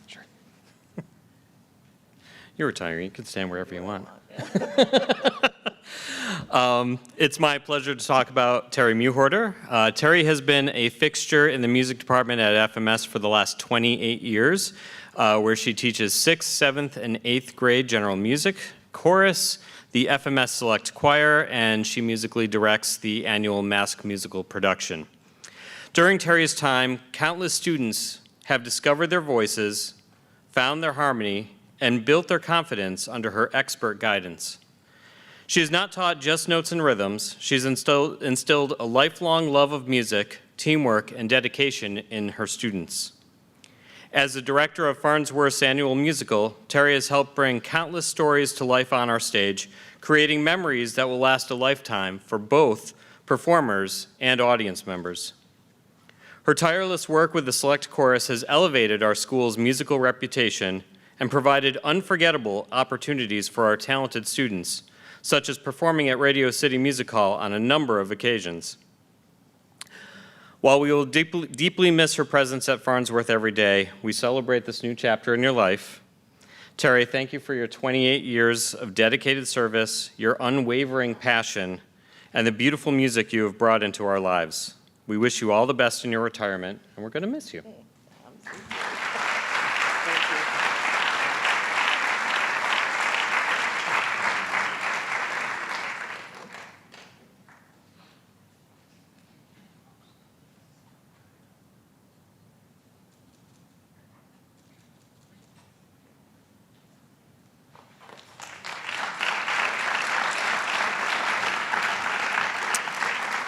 Sure. You're retiring, you can stand wherever you want. It's my pleasure to talk about Terry Mewhorter. Terry has been a fixture in the music department at FMS for the last 28 years, where she teaches 6th, 7th, and 8th grade general music, chorus, the FMS Select Choir, and she musically directs the annual Mask musical production. During Terry's time, countless students have discovered their voices, found their harmony, and built their confidence under her expert guidance. She has not taught just notes and rhythms. She's instilled a lifelong love of music, teamwork, and dedication in her students. As the director of Farnsworth's annual musical, Terry has helped bring countless stories to life on our stage, creating memories that will last a lifetime for both performers and audience members. Her tireless work with the Select Chorus has elevated our school's musical reputation and provided unforgettable opportunities for our talented students, such as performing at Radio City Music Hall on a number of occasions. While we will deeply miss her presence at Farnsworth every day, we celebrate this new chapter in your life. Terry, thank you for your 28 years of dedicated service, your unwavering passion, and the beautiful music you have brought into our lives. We wish you all the best in your retirement, and we're going to miss you.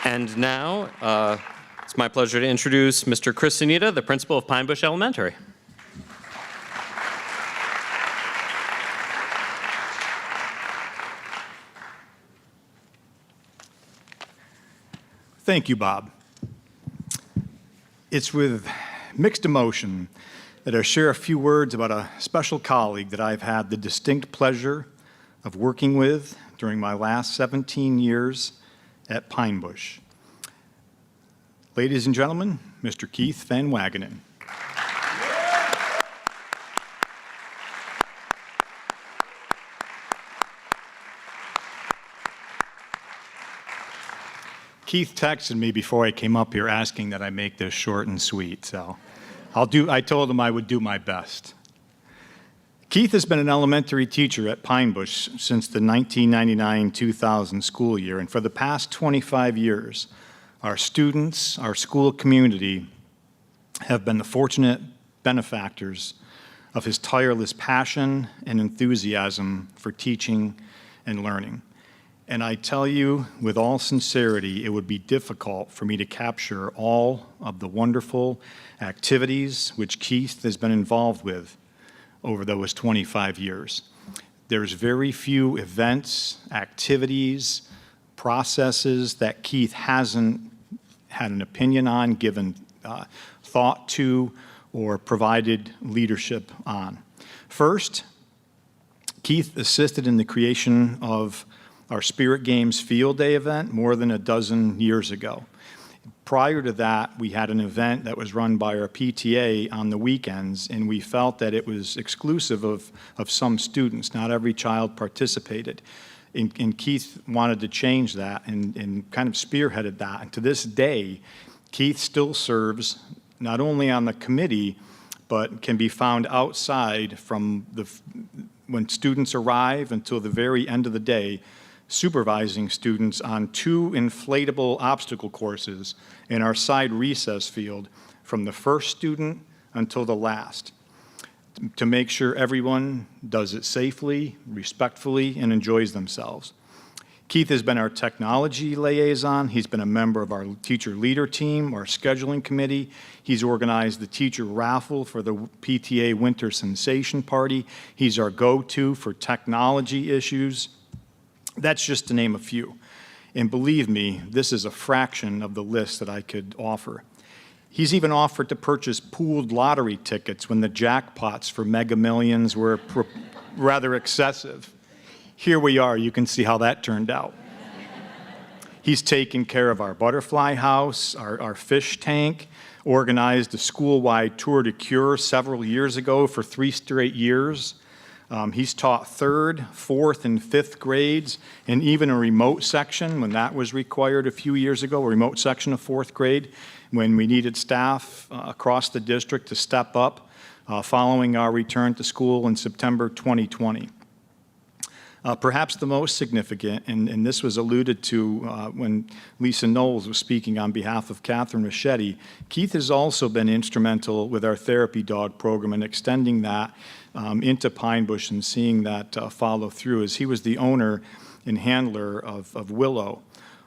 And now, it's my pleasure to introduce Mr. Chris Anita, the principal of Pine Bush Elementary. Thank you, Bob. It's with mixed emotion that I share a few words about a special colleague that I've had the distinct pleasure of working with during my last 17 years at Pine Bush. Ladies and gentlemen, Mr. Keith Van Wagenen. Keith texted me before I came up here asking that I make this short and sweet, so I told him I would do my best. Keith has been an elementary teacher at Pine Bush since the 1999-2000 school year, and for the past 25 years, our students, our school community, have been the fortunate benefactors of his tireless passion and enthusiasm for teaching and learning. And I tell you with all sincerity, it would be difficult for me to capture all of the wonderful activities which Keith has been involved with over those 25 years. There's very few events, activities, processes that Keith hasn't had an opinion on, given thought to, or provided leadership on. First, Keith assisted in the creation of our Spirit Games Field Day event more than a dozen years ago. Prior to that, we had an event that was run by our PTA on the weekends, and we felt that it was exclusive of some students. Not every child participated. And Keith wanted to change that and kind of spearheaded that. And to this day, Keith still serves not only on the committee, but can be found outside from when students arrive until the very end of the day, supervising students on 2 inflatable obstacle courses in our side recess field from the first student until the last, to make sure everyone does it safely, respectfully, and enjoys themselves. Keith has been our technology liaison. He's been a member of our teacher leader team, our scheduling committee. He's organized the teacher raffle for the PTA Winter Sensation Party. He's our go-to for technology issues. That's just to name a few. And believe me, this is a fraction of the list that I could offer. He's even offered to purchase pooled lottery tickets when the jackpots for Mega Millions were rather excessive. Here we are, you can see how that turned out. He's taken care of our butterfly house, our fish tank, organized a school-wide tour de cure several years ago for 3 straight years. He's taught 3rd, 4th, and 5th grades, and even a remote section when that was required a few years ago, a remote section of 4th grade, when we needed staff across the district to step up following our return to school in September 2020. Perhaps the most significant, and this was alluded to when Lisa Knowles was speaking on behalf of Catherine Ricchetti, Keith has also been instrumental with our therapy dog program and extending that into Pine Bush and seeing that follow through, as he was the owner and handler of Willow,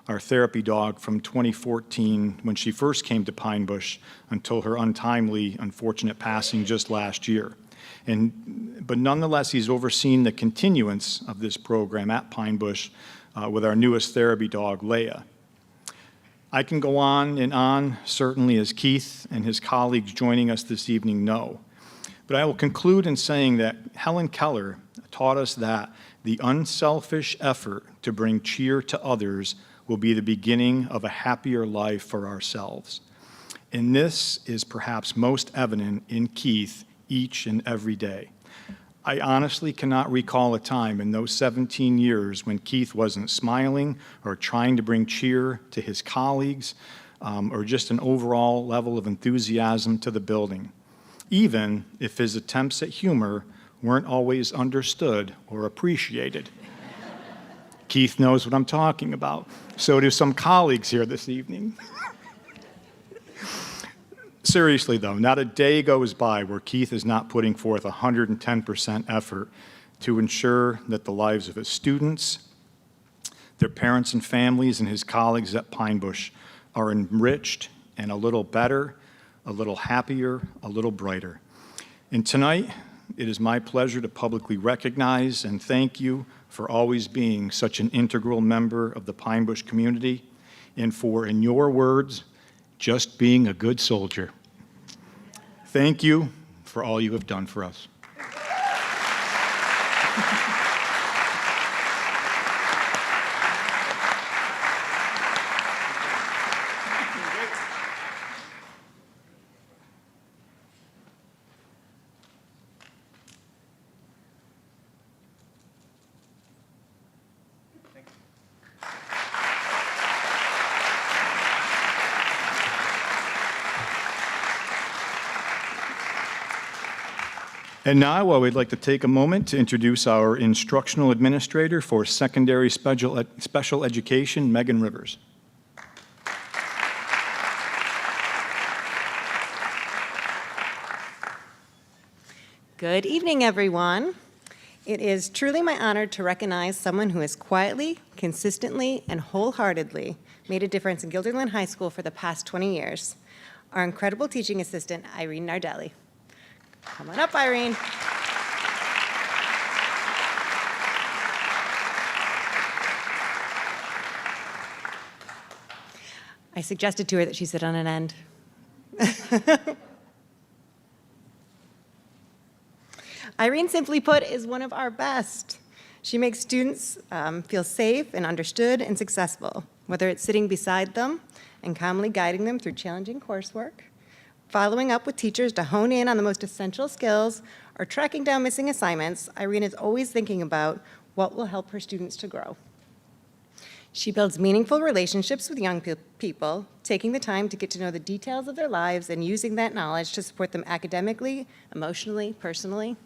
our therapy dog, from 2014 when she first came to Pine Bush until her untimely, unfortunate passing just last year. But nonetheless, he's overseen the continuance of this program at Pine Bush with our newest therapy dog, Leia. I can go on, certainly, as Keith and his colleagues joining us this evening know. But I will conclude in saying that Helen Keller taught us that the unselfish effort to bring cheer to others will be the beginning of a happier life for ourselves. And this is perhaps most evident in Keith each and every day. I honestly cannot recall a time in those 17 years when Keith wasn't smiling or trying to bring cheer to his colleagues or just an overall level of enthusiasm to the building, even if his attempts at humor weren't always understood or appreciated. Keith knows what I'm talking about. So do some colleagues here this evening. Seriously, though, not a day goes by where Keith is not putting forth 110% effort to ensure that the lives of his students, their parents and families, and his colleagues at Pine Bush are enriched and a little better, a little happier, a little brighter. And tonight, it is my pleasure to publicly recognize and thank you for always being such an integral member of the Pine Bush community and for, in your words, just being a good soldier. Thank you for all you have done for us. And now I would like to take a moment to introduce our instructional administrator for secondary special education, Megan Rivers. Good evening, everyone. It is truly my honor to recognize someone who has quietly, consistently, and wholeheartedly made a difference in Guilderland High School for the past 20 years, our incredible teaching assistant, Irene Nardelli. Come on up, Irene. I suggested to her that she sit on an end. Irene, simply put, is one of our best. She makes students feel safe and understood and successful, whether it's sitting beside them and calmly guiding them through challenging coursework, following up with teachers to hone in on the most essential skills, or tracking down missing assignments, Irene is always thinking about what will help her students to grow. She builds meaningful relationships with young people, taking the time to get to know the details of their lives and using that knowledge to support them academically, emotionally, personally.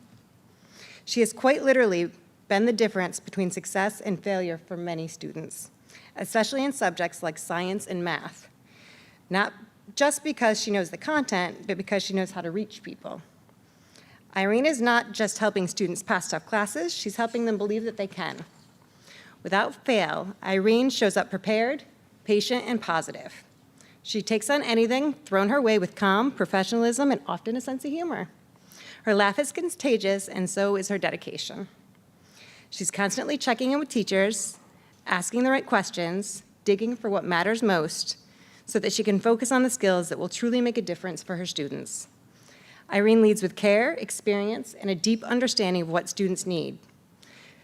She has quite literally been the difference between success and failure for many students, especially in subjects like science and math. Not just because she knows the content, but because she knows how to reach people. Irene is not just helping students pass tough classes, she's helping them believe that they can. Without fail, Irene shows up prepared, patient, and positive. She takes on anything thrown her way with calm, professionalism, and often a sense of humor. Her laugh is contagious, and so is her dedication. She's constantly checking in with teachers, asking the right questions, digging for what matters most, so that she can focus on the skills that will truly make a difference for her students. Irene leads with care, experience, and a deep understanding of what students need.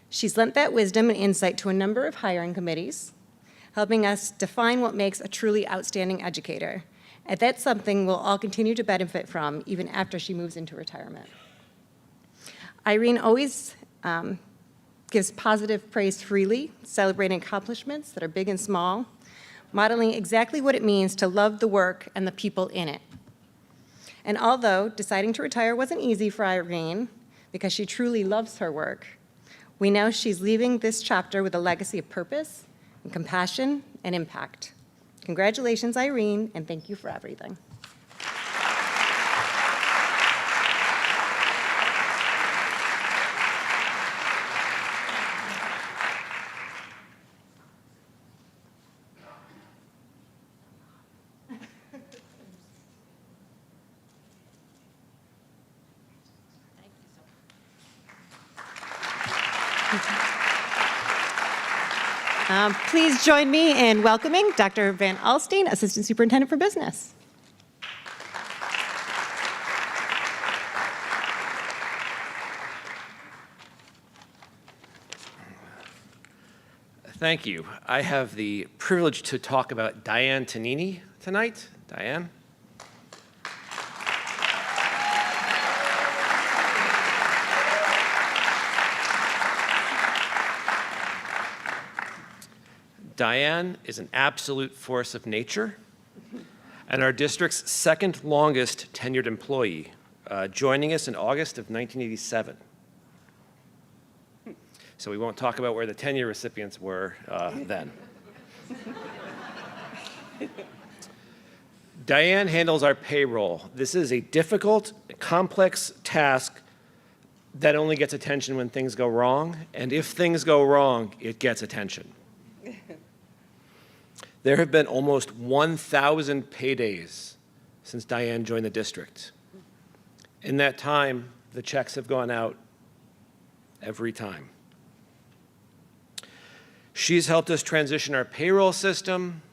She's lent that wisdom and insight to a number of hiring committees, helping us define what makes a truly outstanding educator. And that's something we'll all continue to benefit from even after she moves into retirement. Irene always gives positive praise freely, celebrating accomplishments that are big and small, modeling exactly what it means to love the work and the people in it. And although deciding to retire wasn't easy for Irene, because she truly loves her work, we know she's leaving this chapter with a legacy of purpose and compassion and impact. Congratulations, Irene, and thank you for everything. Please join me in welcoming Dr. Van Alstine, Assistant Superintendent for Business. Thank you. I have the privilege to talk about Diane Tonini tonight. Diane. Diane is an absolute force of nature and our district's second longest tenured employee, joining us in August of 1987. So we won't talk about where the tenure recipients were then. Diane handles our payroll. This is a difficult, complex task that only gets attention when things go wrong, and if things go wrong, it gets attention. There have been almost 1,000 paydays since Diane joined the district. In that time, the checks have gone out every time. She's helped us transition our payroll system,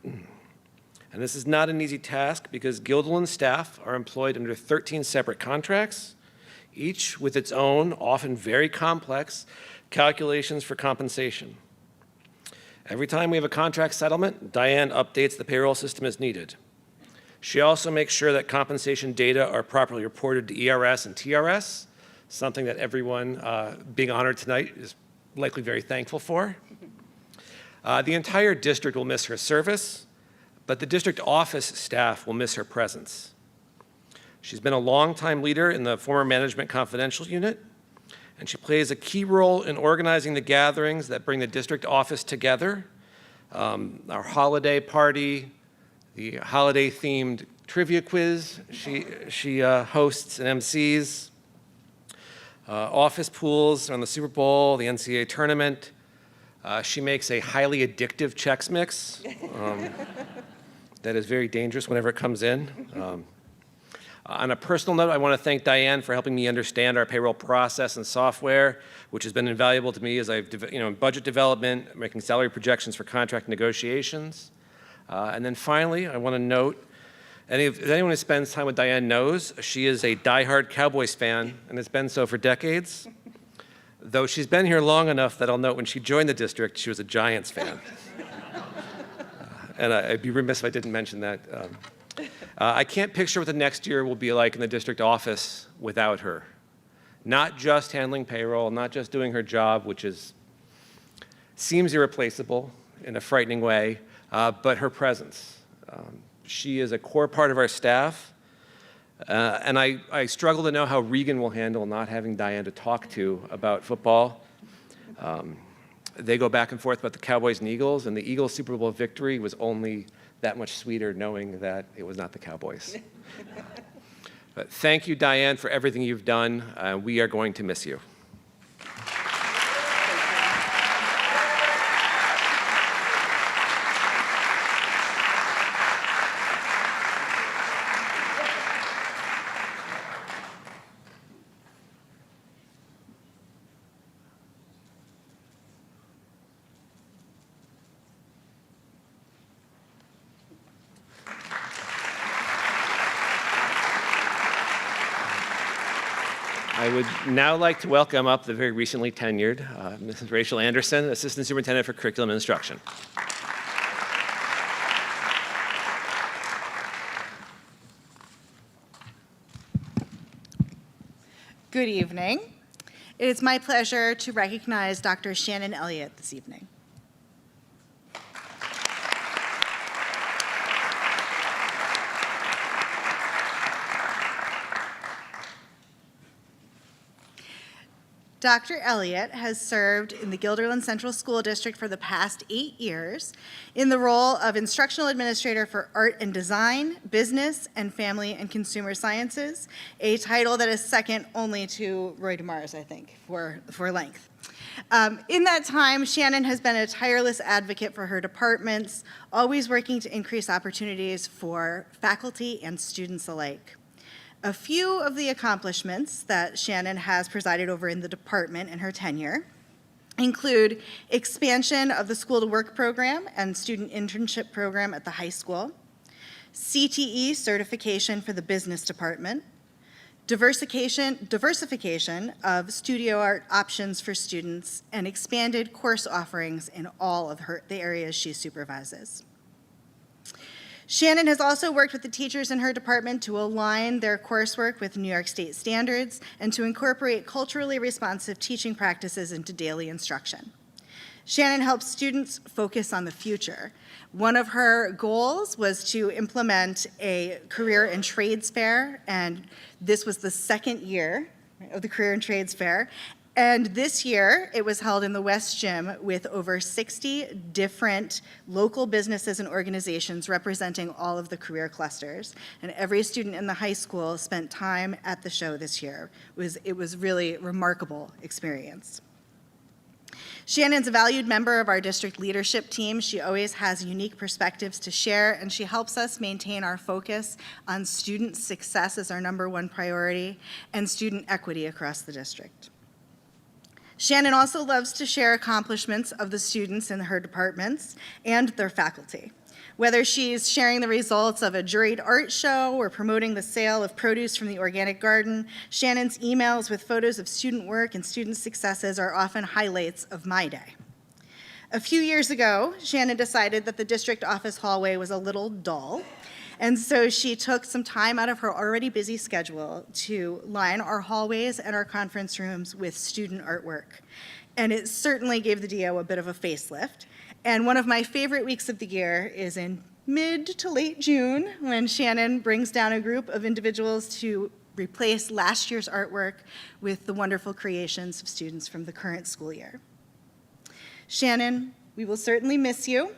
and this is not an easy task because Guilderland staff are employed under 13 separate contracts, each with its own, often very complex, calculations for compensation. Every time we have a contract settlement, Diane updates the payroll system as needed. She also makes sure that compensation data are properly reported to ERS and TRS, something that everyone being honored tonight is likely very thankful for. The entire district will miss her service, but the district office staff will miss her presence. She's been a longtime leader in the former Management Confidential Unit, and she plays a key role in organizing the gatherings that bring the district office together, our holiday party, the holiday-themed trivia quiz she hosts and MCs, office pools on the Super Bowl, the NCAA tournament. She makes a highly addictive Chex Mix that is very dangerous whenever it comes in. On a personal note, I want to thank Diane for helping me understand our payroll process and software, which has been invaluable to me as I've, in budget development, making salary projections for contract negotiations. And then finally, I want to note, anyone who spends time with Diane knows she is a diehard Cowboys fan and has been so for decades. Though she's been here long enough that I'll note when she joined the district, she was a Giants fan. and I'd be remiss if I didn't mention that. I can't picture what the next year will be like in the district office without her. Not just handling payroll, not just doing her job, which seems irreplaceable in a frightening way, but her presence. She is a core part of our staff, and I struggle to know how Regan will handle not having Diane to talk to about football. They go back and forth about the Cowboys and Eagles, and the Eagles' Super Bowl victory was only that much sweeter knowing that it was not the Cowboys. But thank you, Diane, for everything you've done. We are going to miss you. I would now like to welcome up the very recently tenured Mrs. Rachel Anderson, Assistant Superintendent for Curriculum and Instruction. Good evening. It is my pleasure to recognize Dr. Shannon Elliott this evening. Dr. Elliott has served in the Guilderland Central School District for the past 8 years in the role of Instructional Administrator for Art and Design, Business, and Family and Consumer Sciences, a title that is second only to Roy DeMars, I think, for length. In that time, Shannon has been a tireless advocate for her departments, always working to increase opportunities for faculty and students alike. A few of the accomplishments that Shannon has presided over in the department in her tenure include expansion of the School to Work program and student internship program at the high school, CTE certification for the business department, diversification of studio art options for students, and expanded course offerings in all of the areas she supervises. Shannon has also worked with the teachers in her department to align their coursework with New York State standards and to incorporate culturally responsive teaching practices into daily instruction. Shannon helps students focus on the future. One of her goals was to implement a career and trades fair, and this was the second year of the Career and Trades Fair. And this year, it was held in the West Gym with over 60 different local businesses and organizations representing all of the career clusters. And every student in the high school spent time at the show this year. It was really a remarkable experience. Shannon's a valued member of our district leadership team. She always has unique perspectives to share, and she helps us maintain our focus on student success as our #1 priority and student equity across the district. Shannon also loves to share accomplishments of the students in her departments and their faculty. Whether she's sharing the results of a juried art show or promoting the sale of produce from the organic garden, Shannon's emails with photos of student work and student successes are often highlights of my day. A few years ago, Shannon decided that the district office hallway was a little dull, and so she took some time out of her already busy schedule to line our hallways and our conference rooms with student artwork. And it certainly gave the DO a bit of a facelift. And one of my favorite weeks of the year is in mid to late June, when Shannon brings down a group of individuals to replace last year's artwork with the wonderful creations of students from the current school year. Shannon, we will certainly miss you,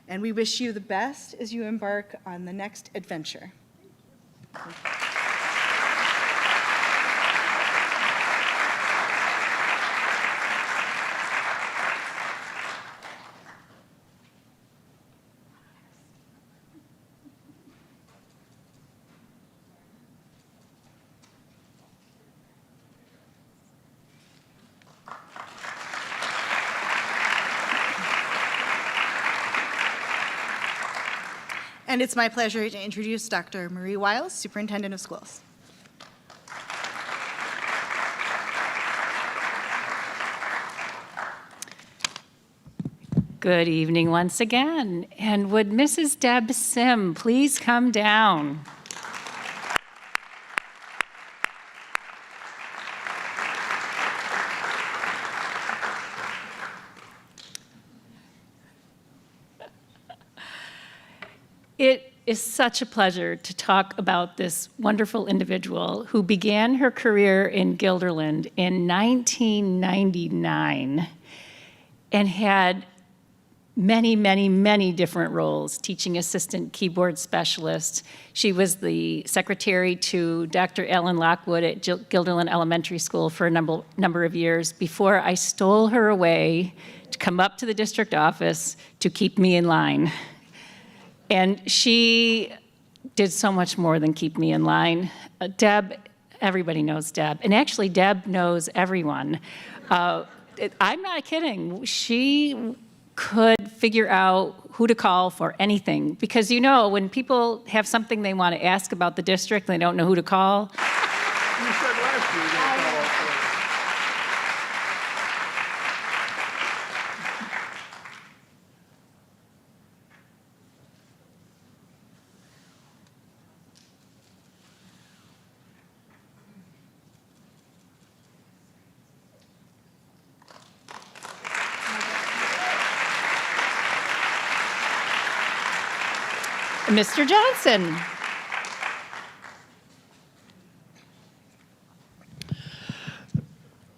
and we wish you the best as you embark on the next adventure. And it's my pleasure to introduce Dr. Marie Wiles, Superintendent of Schools. Good evening once again. And would Mrs. Deb Sim please come down? It is such a pleasure to talk about this wonderful individual who began her career in Guilderland in 1999 and had many, many, many different roles, teaching assistant, keyboard specialist. She was the secretary to Dr. Ellen Lockwood at Guilderland Elementary School for a number of years before I stole her away to come up to the district office to keep me in line. And she did so much more than keep me in line. Deb, everybody knows Deb. And actually, Deb knows everyone. I'm not kidding. She could figure out who to call for anything. Because you know, when people have something they want to ask about the district and they don't know who to call. You said last year you were going to call us first. Mr. Johnson.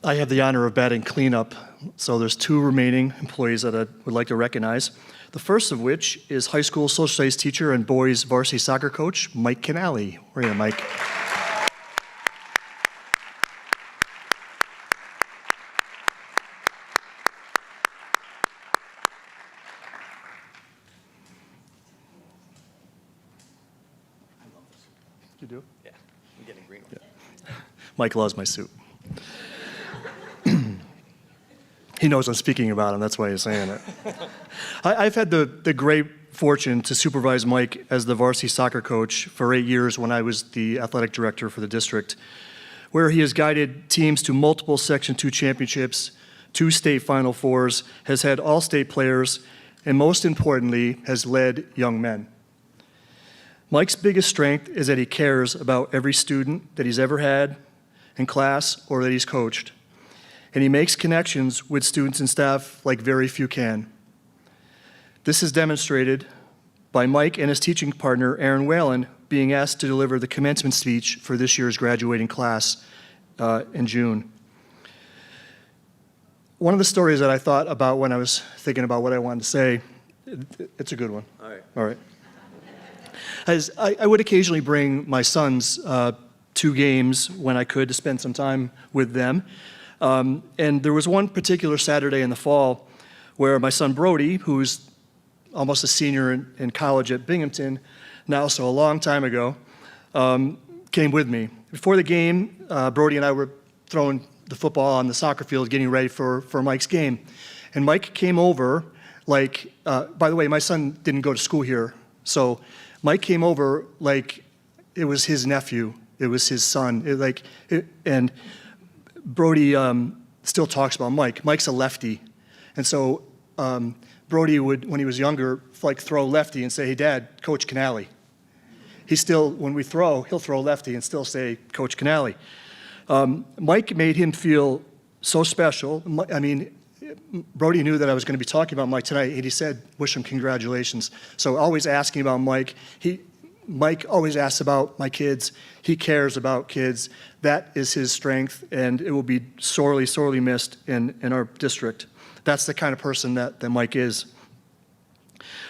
I have the honor of batting cleanup, so there's 2 remaining employees that I would like to recognize. The first of which is high school social studies teacher and boys varsity soccer coach, Mike Canali. Where are you, Mike? You do? Yeah, I'm getting green. Yeah. Mike loves my suit. He knows I'm speaking about him, that's why he's saying it. I've had the great fortune to supervise Mike as the varsity soccer coach for 8 years when I was the athletic director for the district, where he has guided teams to multiple Section 2 championships, 2 state Final Fours, has had all-state players, and most importantly, has led young men. Mike's biggest strength is that he cares about every student that he's ever had in class or that he's coached. And he makes connections with students and staff like very few can. This is demonstrated by Mike and his teaching partner, Aaron Whalen, being asked to deliver the commencement speech for this year's graduating class in June. One of the stories that I thought about when I was thinking about what I wanted to say, it's a good one. All right. All right. As I would occasionally bring my sons to games when I could to spend some time with them. And there was one particular Saturday in the fall where my son Brody, who's almost a senior in college at Binghamton now, so a long time ago, came with me. Before the game, Brody and I were throwing the football on the soccer field, getting ready for Mike's game. And Mike came over, like, by the way, my son didn't go to school here, so Mike came over like it was his nephew, it was his son, and Brody still talks about Mike. Mike's a lefty, and so Brody would, when he was younger, like throw lefty and say, "Hey, Dad, Coach Canali." He still, when we throw, he'll throw lefty and still say, "Coach Canali." Mike made him feel so special. I mean, Brody knew that I was going to be talking about Mike tonight, and he said, "Wish him congratulations." So always asking about Mike. Mike always asks about my kids. He cares about kids. That is his strength, and it will be sorely, sorely missed in our district. That's the kind of person that Mike is.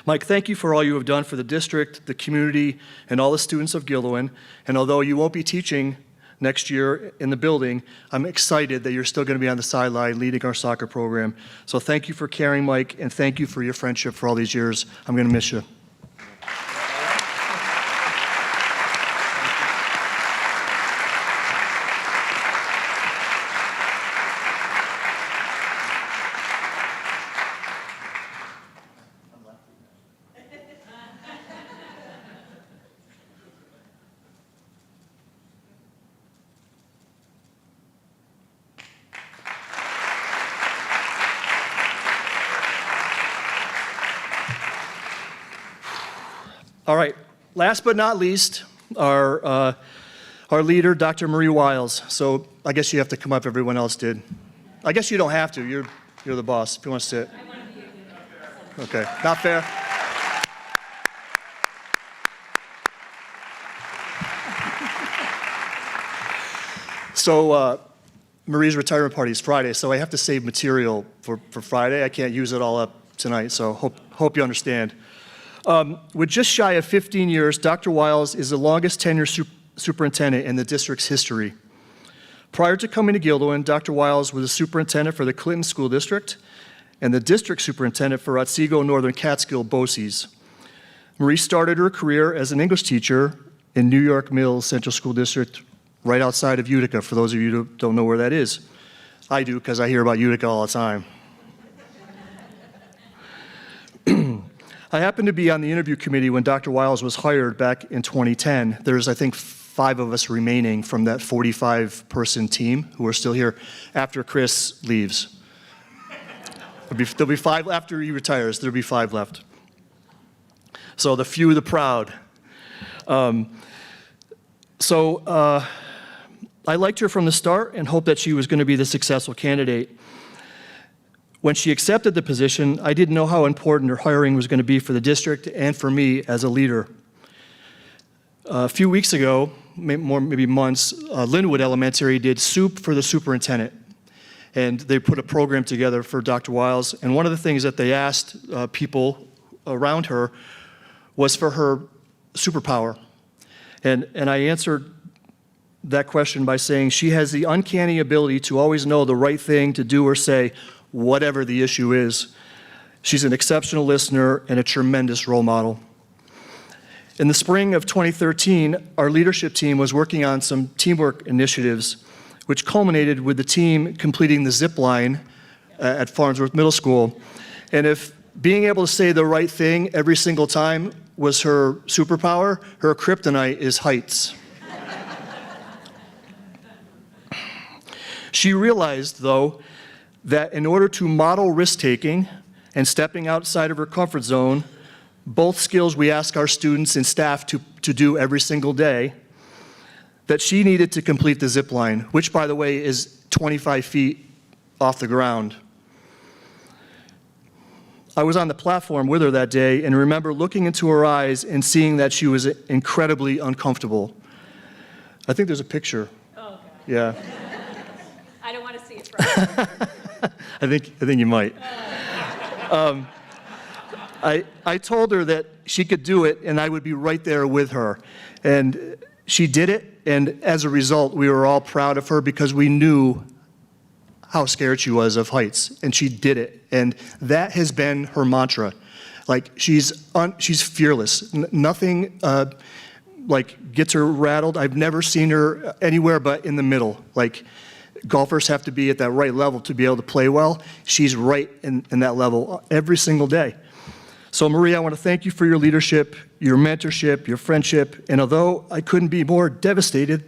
Mike, thank you for all you have done for the district, the community, and all the students of Gilderland. And although you won't be teaching next year in the building, I'm excited that you're still going to be on the sideline leading our soccer program. So thank you for caring, Mike, and thank you for your friendship for all these years. I'm going to miss you. All right, last but not least, our leader, Dr. Marie Wiles. So I guess you have to come up, everyone else did. I guess you don't have to, you're the boss, if you want to sit. Okay, not fair. So Marie's retirement party is Friday, so I have to save material for Friday. I can't use it all up tonight, so hope you understand. With just shy of 15 years, Dr. Wiles is the longest tenured superintendent in the district's history. Prior to coming to Guilderland, Dr. Wiles was a superintendent for the Clinton School District and the district superintendent for Otsego Northern Catskill BOCES. Marie started her career as an English teacher in New York Mills Central School District, right outside of Utica, for those of you who don't know where that is. I do, because I hear about Utica all the time. I happened to be on the interview committee when Dr. Wiles was hired back in 2010. There's, I think, 5 of us remaining from that 45-person team who are still here after Chris leaves. There'll be 5 after he retires. There'll be 5 left. So the few, the proud. I liked her from the start and hoped that she was going to be the successful candidate. When she accepted the position, I didn't know how important her hiring was going to be for the district and for me as a leader. A few weeks ago, maybe months, Linwood Elementary did Soup for the Superintendent. And they put a program together for Dr. Wiles. And one of the things that they asked people around her was for her superpower. And I answered that question by saying she has the uncanny ability to always know the right thing to do or say, whatever the issue is. She's an exceptional listener and a tremendous role model. In the spring of 2013, our leadership team was working on some teamwork initiatives, which culminated with the team completing the zip line at Farnsworth Middle School. And if being able to say the right thing every single time was her superpower, her kryptonite is heights. She realized, though, that in order to model risk-taking and stepping outside of her comfort zone, both skills we ask our students and staff to do every single day, that she needed to complete the zip line, which, by the way, is 25 feet off the ground. I was on the platform with her that day and remember looking into her eyes and seeing that she was incredibly uncomfortable. I think there's a picture. Oh, God. Yeah. I don't want to see it. I think you might. I told her that she could do it and I would be right there with her. And she did it, and as a result, we were all proud of her because we knew how scared she was of heights, and she did it. And that has been her mantra. Like, she's fearless. Nothing gets her rattled. I've never seen her anywhere but in the middle. Like, golfers have to be at that right level to be able to play well. She's right in that level every single day. So Marie, I want to thank you for your leadership, your mentorship, your friendship, and although I couldn't be more devastated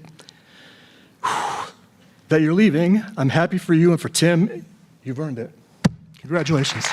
that you're leaving, I'm happy for you and for Tim. You've earned it. Congratulations.